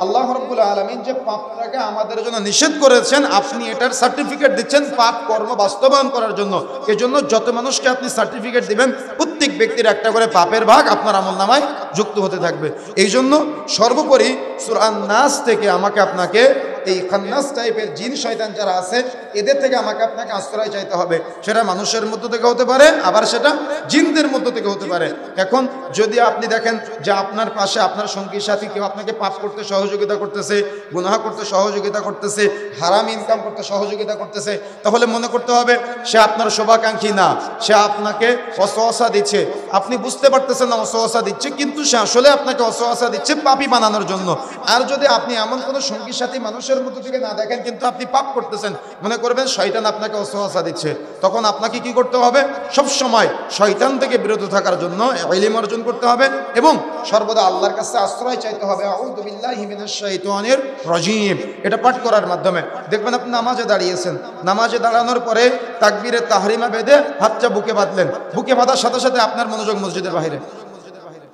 আল্লাহ রাব্বুল আলামিন যে পাপটাকে আমাদের জন্য নিষেধ করেছেন, আপনি এটার সার্টিফিকেট দিচ্ছেন পাপ কর্ম বাস্তবায়ন করার জন্য। এজন্য যত মানুষকে আপনি সার্টিফিকেট দিবেন প্রত্যেক ব্যক্তির একটা করে পাপের ভাগ আপনার আমলনামায় যুক্ত হতে থাকবে। এই জন্য সর্বোপরি সূরা আন-নাস থেকে আমাকে আপনাকে এই খান্নাস টাইপের জিন শয়তান যারা আছে এদের থেকে আমাকে আপনাকে আশ্রয় চাইতে হবে। সেটা মানুষের মধ্য থেকে হতে পারে, আবার সেটা জিনদের মধ্য থেকে হতে পারে। এখন যদি আপনি দেখেন যে আপনার পাশে আপনার সঙ্গী সাথী কেউ আপনাকে পাপ করতে সহযোগিতা করতেছে, গুনাহ করতে সহযোগিতা করতেছে, হারাম ইনকাম করতে সহযোগিতা করতেছে, তাহলে মনে করতে হবে সে আপনার শুভাকাঙ্ক্ষী না, সে আপনাকে অসহসা দিচ্ছে। আপনি বুঝতে পারতেছেন না অসহসা দিচ্ছে, কিন্তু সে আসলে আপনাকে অসহসা দিচ্ছে পাপী বানানোর জন্য। আর যদি আপনি এমন কোনো সঙ্গী সাথী মানুষের মধ্য থেকে না দেখেন কিন্তু আপনি পাপ করতেছেন, মনে করবেন শয়তান আপনাকে অসহসা দিচ্ছে, তখন আপনাকে কি করতে হবে? সব সময় শয়তান থেকে বিরত থাকার জন্য ইলম অর্জন করতে হবে এবং সর্বদা আল্লাহর কাছে আশ্রয় চাইতে হবে। আউযু বিল্লাহি মিনাশ শাইতানির রাজিম, এটা পাঠ করার মাধ্যমে দেখবেন আপনি নামাজে দাঁড়িয়েছেন, নামাজে দাঁড়ানোর পরে তাকবীরে তাহরিমা বেঁধে হাতটা বুকে বাঁধলেন, বুকে বাঁধার সাথে সাথে আপনার মনোযোগ মসজিদের বাইরে।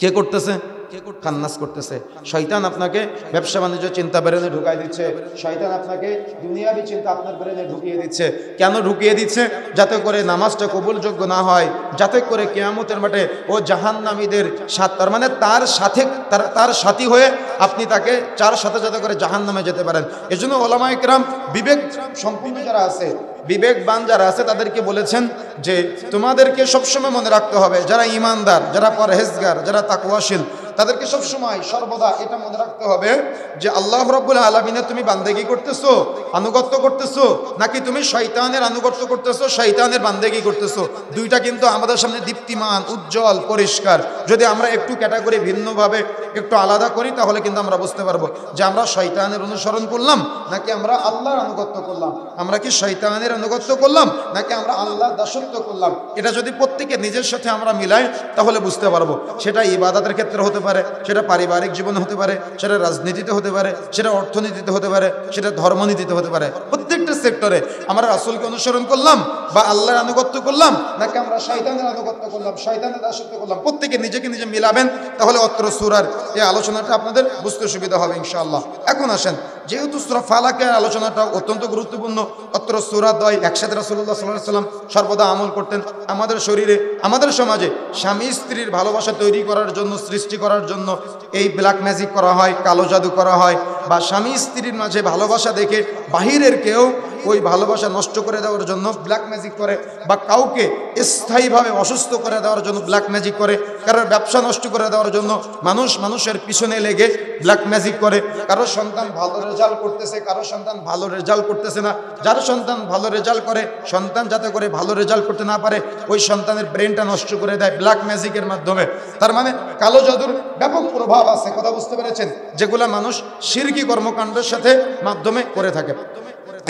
কে করতেছে? খান্নাস করতেছে। শয়তান আপনাকে ব্যবসা বাণিজ্য চিন্তা ব্রেনে ঢুকাই দিচ্ছে, শয়তান আপনাকে দুনিয়াবি চিন্তা আপনার ব্রেনে ঢুকিয়ে দিচ্ছে। কেন ঢুকিয়ে দিচ্ছে? যাতে করে নামাজটা কবুলযোগ্য না হয়, যাতে করে কিয়ামতের মাঠে ও জাহান্নামীদের তার মানে তার সাথী হয়ে আপনি তাকে সাথে যাতে করে জাহান্নামে যেতে পারেন। এজন্য ওলামায়ে কেরাম বিবেক সম্পূর্ণ যারা আছে, বিবেকবান যারা আছে তাদেরকে বলেছেন যে তোমাদেরকে সবসময় মনে রাখতে হবে, যারা ইমানদার, যারা পরহেজগার, যারা তাকওয়াশীল, তাদেরকে সবসময় সর্বদা এটা মনে রাখতে হবে যে আল্লাহ রাব্বুল আলামিনের তুমি বান্দেগি করতেছো, আনুগত্য করতেছো, নাকি তুমি শয়তানের আনুগত্য করতেছো, শয়তানের বান্দেগি করতেছো। দুইটা কিন্তু আমাদের সামনে দীপ্তিমান, উজ্জ্বল, পরিষ্কার। যদি আমরা একটু ক্যাটাগরি ভিন্নভাবে একটু আলাদা করি তাহলে কিন্তু আমরা বুঝতে পারবো যে আমরা শয়তানের অনুসরণ করলাম নাকি আমরা আল্লাহর আনুগত্য করলাম, আমরা কি শয়তানের আনুগত্য করলাম নাকি আমরা আল্লাহর দাসত্ব করলাম। এটা যদি প্রত্যেকে নিজের সাথে আমরা মিলাই তাহলে বুঝতে পারবো। সেটা ইবাদতের ক্ষেত্রে হতে পারে, সেটা পারিবারিক জীবনে হতে পারে, সেটা রাজনীতিতে হতে পারে, সেটা অর্থনীতিতে হতে পারে, সেটা ধর্মনীতিতে হতে পারে। প্রত্যেকটা সেক্টরে আমরা রাসূলকে অনুসরণ করলাম বা আল্লাহর আনুগত্য করলাম নাকি আমরা শয়তানের আনুগত্য করলাম, শয়তানের দাসত্ব করলাম, প্রত্যেকে নিজেকে নিজে মিলাবেন, তাহলে অত্র সূরার এই আলোচনাটা আপনাদের বুঝতে সুবিধা হবে ইনশাআল্লাহ। এখন আসেন, যেহেতু সূরা ফালাকের আলোচনাটা অত্যন্ত গুরুত্বপূর্ণ, অত্র সূরা 2 একসাথে রাসূলুল্লাহ সাল্লাল্লাহু আলাইহি ওয়াসাল্লাম সর্বদা আমল করতেন। আমাদের শরীরে, আমাদের সমাজে স্বামী স্ত্রীর ভালোবাসা তৈরি করার জন্য, সৃষ্টি করার জন্য এই ব্ল্যাক ম্যাজিক করা হয়, কালো জাদু করা হয়, বা স্বামী স্ত্রীর মাঝে ভালোবাসা দেখে বাহিরের কেউ ওই ভালোবাসা নষ্ট করে দেওয়ার জন্য ব্ল্যাক ম্যাজিক করে, বা কাউকে স্থায়ীভাবে অসুস্থ করে দেওয়ার জন্য ব্ল্যাক ম্যাজিক করে, কারোর ব্যবসা নষ্ট করে দেওয়ার জন্য মানুষের পিছনে লেগে ব্ল্যাক ম্যাজিক করে, কারোর সন্তান ভালো রেজাল্ট করতেছে, কারোর সন্তান ভালো রেজাল্ট করতেছে না, যার সন্তান ভালো রেজাল্ট করে সন্তান যাতে করে ভালো রেজাল্ট করতে না পারে ওই সন্তানের ব্রেনটা নষ্ট করে দেয় ব্ল্যাক ম্যাজিকের মাধ্যমে। তার মানে কালো জাদুর ব্যাপক প্রভাব আছে, কথা বুঝতে পেরেছেন, যেগুলা মানুষ শিরকি কর্মকাণ্ডের সাথে মাধ্যমে করে থাকে।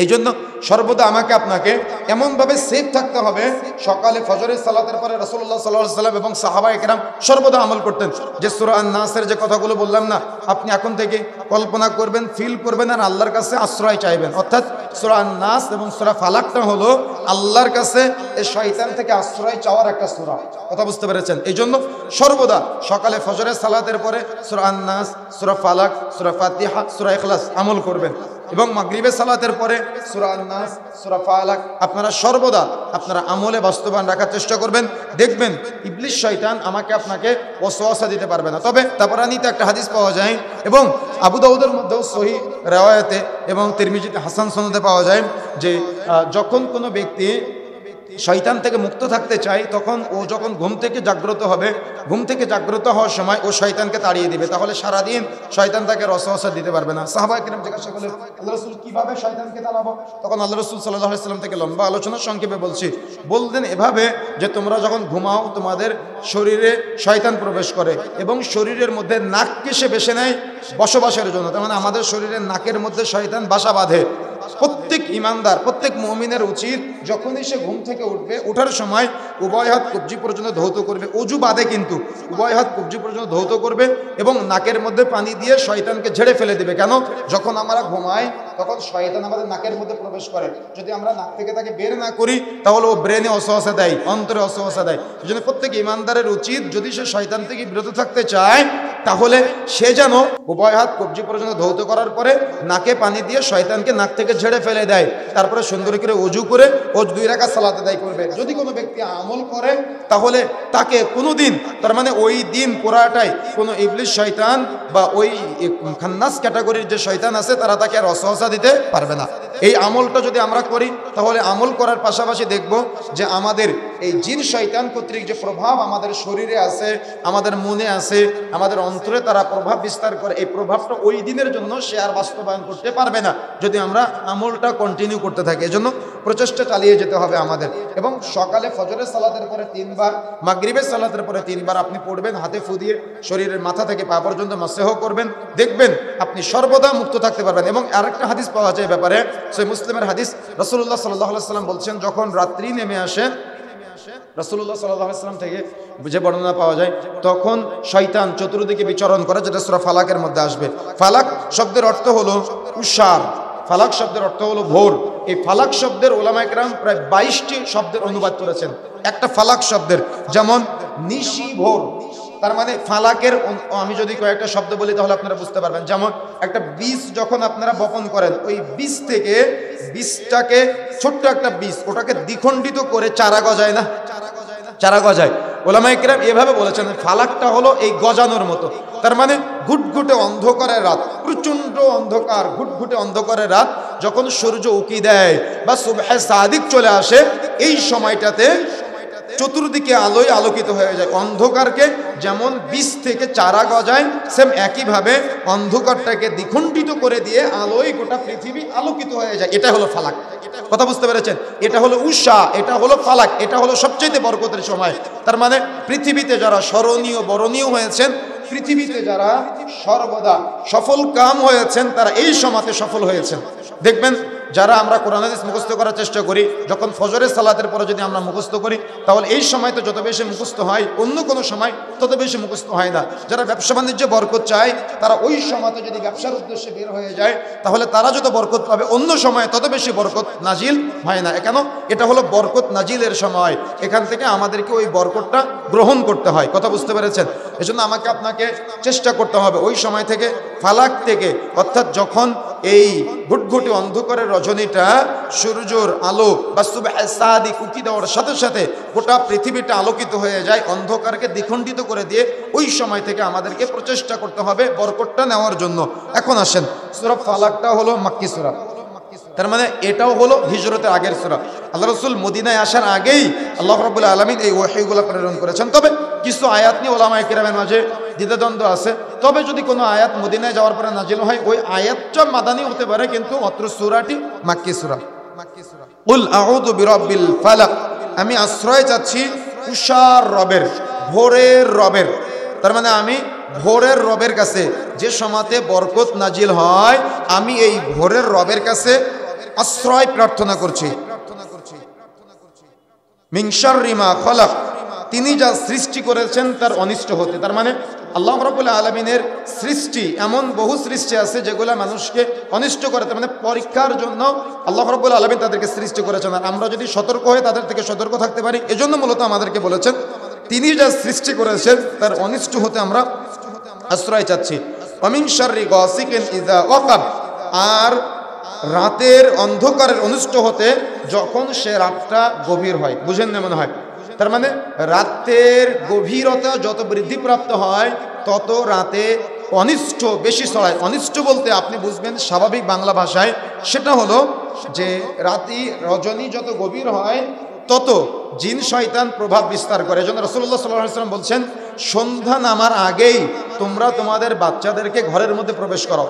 এই জন্য সর্বদা আমাকে আপনাকে এমনভাবে সেফ থাকতে হবে। সকালে ফজরের সালাতের পরে রাসূলুল্লাহ সাল্লাল্লাহু আলাইহি ওয়াসাল্লাম এবং সাহাবায়ে কেরাম সর্বদা আমল করতেন। যে সূরা আন-নাসের যে কথাগুলো বললাম না, আপনি এখন থেকে কল্পনা করবেন, ফিল করবেন আর আল্লাহর কাছে আশ্রয় চাইবেন। অর্থাৎ সূরা আন-নাস এবং সূরা ফালাকটা হলো আল্লাহর কাছে এই শয়তান থেকে আশ্রয় চাওয়ার একটা সূরা, কথা বুঝতে পেরেছেন। এই জন্য সর্বদা সকালে ফজরের সালাতের পরে সূরা আন-নাস, সূরা ফালাক, সূরা ফাতিহা, সূরা ইখলাস আমল করবেন এবং মাগরিবের সালাতের পরে সূরা আন-নাস, সূরা ফালাক আপনারা সর্বদা আপনারা আমলে বাস্তবায়ন রাখার চেষ্টা করবেন। দেখবেন ইবলিস শয়তান আমাকে আপনাকে ওয়াসওয়াসা দিতে পারবে না। তবে তাবরানীতে একটা হাদিস পাওয়া যায় এবং আবু দাউদের মধ্যেও সহিহ riwayate এবং তিরমিজিতে হাসান সনদে পাওয়া যায় যে যখন কোনো ব্যক্তি শয়তান থেকে মুক্ত থাকতে চায় তখন ও যখন ঘুম থেকে জাগ্রত হবে, ঘুম থেকে জাগ্রত হওয়ার সময় ও শয়তানকে তাড়িয়ে দিবে, তাহলে সারাদিন শয়তান তাকে ওয়াসওয়াসা দিতে পারবে না। সাহাবায়ে কেরাম জিজ্ঞাসা করলেন, আল্লাহ রাসূল কিভাবে শয়তানকে তাড়াবো? তখন আল্লাহ রাসূল সাল্লাল্লাহু আলাইহি ওয়াসাল্লাম থেকে লম্বা আলোচনা সংক্ষেপে বলতেন এভাবে যে তোমরা যখন ঘুমাও তোমাদের শরীরে শয়তান প্রবেশ করে এবং শরীরের মধ্যে নাককে সে বেছে নেয় বসবাসের জন্য। তার মানে আমাদের শরীরের নাকের মধ্যে শয়তান বাসা বাঁধে। প্রত্যেক ইমানদার, প্রত্যেক মুমিনের উচিত যখনই সে ঘুম থেকে উঠবে, ওঠার সময় উভয় হাত কবজি পর্যন্ত ধৌত করবে, অজু বাদে কিন্তু উভয় হাত কবজি পর্যন্ত ধৌত করবে এবং নাকের মধ্যে পানি দিয়ে শয়তানকে ঝেড়ে ফেলে দেবে। কেন? যখন আমরা ঘুমাই তখন শয়তান আমাদের নাকের মধ্যে প্রবেশ করে, যদি আমরা নাক থেকে তাকে বের না করি তাহলে ও ব্রেনে ওয়াসওয়াসা দেয়, অন্তরে ওয়াসওয়াসা দেয়। এই জন্য প্রত্যেক ইমানদারের উচিত যদি সে শয়তান থেকে বিরত থাকতে চায় তাহলে সে যেন উভয় হাত কবজি পর্যন্ত ধৌত করার পরে নাকে পানি দিয়ে শয়তানকে নাক থেকে ঝেড়ে ফেলে দেয়, তারপরে সুন্দর করে ওযু করে ও 2 রাকাত সালাত আদায় করবে। যদি কোনো ব্যক্তি আমল করে তাহলে তাকে কোনোদিন, তার মানে ওই দিন পুরাটাই কোনো ইবলিশ শয়তান বা ওই খান্নাস ক্যাটাগরির যে শয়তান আছে তারা তাকে আর ওয়াসওয়াসা দিতে পারবে না। এই আমলটা যদি আমরা করি তাহলে আমল করার পাশাপাশি দেখব যে আমাদের এই জিন শয়তান কর্তৃক যে প্রভাব আমাদের শরীরে আছে, আমাদের মনে আছে, আমাদের অন্তরে তারা প্রভাব বিস্তার করে, এই প্রভাবটা ওই দিনের জন্য সে আর বাস্তবায়ন করতে পারবে না যদি আমরা আমলটা কন্টিনিউ করতে থাকি। এজন্য প্রচেষ্টা চালিয়ে যেতে হবে আমাদের। এবং সকালে ফজরের সালাতের পরে 3 বার, মাগরিবের সালাতের পরে 3 বার আপনি পড়বেন, হাতে ফু দিয়ে শরীরের মাথা থেকে পা পর্যন্ত মাসেহ করবেন, দেখবেন আপনি সর্বদা মুক্ত থাকতে পারবেন। এবং আরেকটা হাদিস পাওয়া যায় ব্যাপারে, সহিহ মুসলিমের হাদিস, রাসূলুল্লাহ সাল্লাল্লাহু আলাইহি ওয়াসাল্লাম বলছেন যখন রাত্রি নেমে আসে, রাসূলুল্লাহ সাল্লাল্লাহু আলাইহি ওয়াসাল্লাম থেকে যে বর্ণনা পাওয়া যায়, তখন শয়তান চতুর্দিকে বিচরণ করে, যেটা সূরা ফালাকের মধ্যে আসবে। ফালাক শব্দের অর্থ হলো উষার, ফালাক শব্দের অর্থ হলো ভোর। এই ফালাক শব্দের উলামায়ে কেরাম প্রায় 22টি শব্দের অনুবাদ করেছেন একটা ফালাক শব্দের, যেমন নিশি ভোর, তার মানে ফালাকের আমি যদি কয়েকটা শব্দ বলি তাহলে আপনারা বুঝতে পারবেন। যেমন একটা বীজ যখন আপনারা বপন করেন, ওই বীজ থেকে বীজটাকে, ছোট্ট একটা বীজ, ওটাকে দ্বিখণ্ডিত করে চারা গজায় না, চারা গজায়। ওলামায়ে কেরাম এভাবে বলেছেন ফালাকটা হলো এই গজানোর মতো। তার মানে ঘুটঘুটে অন্ধকারের রাত, প্রচণ্ড অন্ধকার, ঘুটঘুটে অন্ধকারের রাত যখন সূর্য উকি দেয় বা সুবহে সাদিক চলে আসে, এই সময়টাতে চতুর্দিকে আলোয় আলোকিত হয়ে যায়। অন্ধকারকে যেমন বীজ থেকে চারা গজায়, সেম একইভাবে অন্ধকারটাকে দ্বিখণ্ডিত করে দিয়ে আলোয় গোটা পৃথিবী আলোকিত হয়ে যায়। এটা হলো ফালাক। কথা বুঝতে পেরেছেন? এটা হলো উষা, এটা হলো ফালাক, এটা হলো সবচেয়ে বরকতের সময়। তার মানে পৃথিবীতে যারা স্মরণীয় বরণীয় হয়েছেন, পৃথিবীতে যারা সর্বদা সফল কাম হয়েছেন, তারা এই সময়তে সফল হয়েছেন। দেখবেন যারা আমরা কোরআন হাদিস মুখস্থ করার চেষ্টা করি, যখন ফজরের সালাতের পরে যদি আমরা মুখস্থ করি তাহলে এই সময়তে যত বেশি মুখস্থ হয়, অন্য কোনো সময় তত বেশি মুখস্থ হয় না। যারা ব্যবসা বাণিজ্যে বরকত চায়, তারা ওই সময়তে যদি ব্যবসার উদ্দেশ্যে বের হয়ে যায় তাহলে তারা যত বরকত পাবে, অন্য সময় তত বেশি বরকত নাজিল হয় না। কেন? এটা হলো বরকত নাজিলের সময়, এখান থেকে আমাদেরকে ওই বরকতটা গ্রহণ করতে হয়। কথা বুঝতে পেরেছেন? এজন্য আমাকে আপনাকে চেষ্টা করতে হবে ওই সময় থেকে, ফালাক থেকে, অর্থাৎ যখন এই ঘুটঘুটে অন্ধকারের রজনীটা সূর্যর আলো বা সুবহে সাদিক উকি দেওয়ার সাথে সাথে গোটা পৃথিবীটা আলোকিত হয়ে যায়, অন্ধকারকে দ্বিখণ্ডিত করে দিয়ে, ওই সময় থেকে আমাদেরকে প্রচেষ্টা করতে হবে বরকতটা নেওয়ার জন্য। এখন আসেন, সূরা ফালাকটা হলো মাক্কি সূরা, তার মানে এটাও হলো হিজরতের আগের সূরা। আল্লাহ রাসূল মদিনায় আসার আগেই আল্লাহ রাব্বুল আলামিন এই ওহীগুলো প্রেরণ করেছেন। তবে কিছু আয়াত নিয়ে ওলামায়ে কেরামের মাঝে দ্বিধাদ্বন্দ্ব আছে। তবে যদি কোনো আয়াত মদিনায় যাওয়ার পরে নাজিল হয়, ওই আয়াতটা মাদানী হতে পারে, কিন্তু অত্র সূরাটি মাক্কি সূরা। কুল আউযু বিরাব্বিল ফালাক, আমি আশ্রয় চাচ্ছি উষার রবের, ভোরের রবের। তার মানে আমি ভোরের রবের কাছে, যে সময়তে বরকত নাজিল হয়, আমি এই ভোরের রবের কাছে আশ্রয় প্রার্থনা করছি। মিন শাররি মা খালাক, তিনি যা সৃষ্টি করেছেন তার অনিষ্ট হতে। তার মানে আল্লাহ রাব্বুল আলামিনের সৃষ্টি, এমন বহু সৃষ্টি আছে যেগুলো মানুষকে অনিষ্ট করে, তার মানে পরীক্ষার জন্য আল্লাহ রাব্বুল আলামিন তাদেরকে সৃষ্টি করেছেন। আর আমরা যদি সতর্ক হয়ে তাদের থেকে সতর্ক থাকতে পারি, এজন্য মূলত আমাদেরকে বলেছেন তিনি যা সৃষ্টি করেছেন তার অনিষ্ট হতে আমরা আশ্রয় চাচ্ছি। ওয়া মিন শাররি গাসিকিন ইযা ওয়াকাব, আর রাতের অন্ধকারের অনিষ্ট হতে যখন সে রাতটা গভীর হয়। বুঝেন না মনে হয়? তার মানে রাতের গভীরতা যত বৃদ্ধিপ্রাপ্ত হয় তত রাতে অনিষ্ট বেশি ছড়ায়। অনিষ্ট বলতে আপনি বুঝবেন স্বাভাবিক বাংলা ভাষায়, সেটা হলো যে রাতি রজনী যত গভীর হয় তত জিন শয়তান প্রভাব বিস্তার করে। এজন্য রাসূলুল্লাহ সাল্লাল্লাহু আলাইহি ওয়াসাল্লাম বলছেন, সন্ধ্যা নামার আগেই তোমরা তোমাদের বাচ্চাদেরকে ঘরের মধ্যে প্রবেশ করো।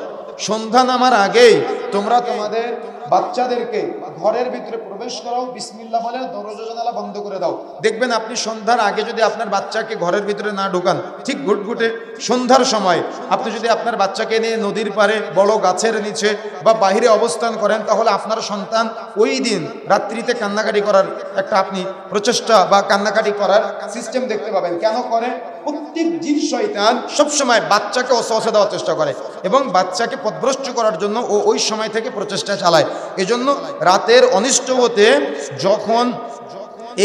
সন্ধ্যা নামার আগেই তোমরা তোমাদের বাচ্চাদেরকে ঘরের ভিতরে প্রবেশ করাও, বিসমিল্লাহ বলে দরজা জানালা বন্ধ করে দাও। দেখবেন আপনি সন্ধ্যার আগে যদি আপনার বাচ্চাকে ঘরের ভিতরে না ঢুকান, ঠিক ঘুটঘুটে সন্ধ্যার সময় আপনি যদি আপনার বাচ্চাকে নিয়ে নদীর পাড়ে, বড় গাছের নিচে বা বাহিরে অবস্থান করেন, তাহলে আপনার সন্তান ওই দিন রাত্রিতে কান্নাকাটি করার একটা আপনি প্রচেষ্টা বা কান্নাকাটি করার সিস্টেম দেখতে পাবেন। কেন করে? প্রত্যেক জিন শয়তান সবসময় বাচ্চাকে ওয়াসওয়াসা দেওয়ার চেষ্টা করে এবং বাচ্চাকে পথভ্রষ্ট করার জন্য ও ওই সময় থেকে প্রচেষ্টা চালায়। এজন্য রাতের অনিষ্ট হতে যখন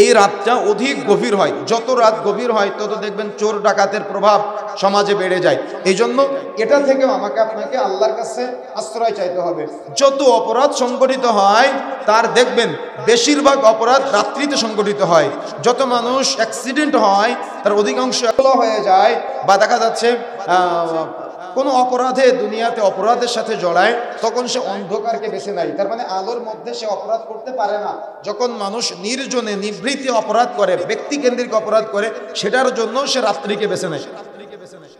এই রাতটা অধিক গভীর হয়। যত রাত গভীর হয় তত দেখবেন চোর ডাকাতের প্রভাব সমাজে বেড়ে যায়। এই জন্য এটা থেকেও আমাকে আপনাকে আল্লাহর কাছে আশ্রয় চাইতে হবে। যত অপরাধ সংগঠিত হয় তার দেখবেন বেশিরভাগ অপরাধ রাত্রিতে সংগঠিত হয়। যত মানুষ অ্যাক্সিডেন্ট হয় তার অধিকাংশ হয়ে যায়, বা দেখা যাচ্ছে কোনো অপরাধে দুনিয়াতে অপরাধের সাথে জড়ায়, তখন সে অন্ধকারকে বেছে নেয়। তার মানে আলোর মধ্যে সে অপরাধ করতে পারে না। যখন মানুষ নির্জনে নিভৃতে অপরাধ করে, ব্যক্তিকেন্দ্রিক অপরাধ করে, সেটার জন্য সে রাত্রিকে বেছে নেয়।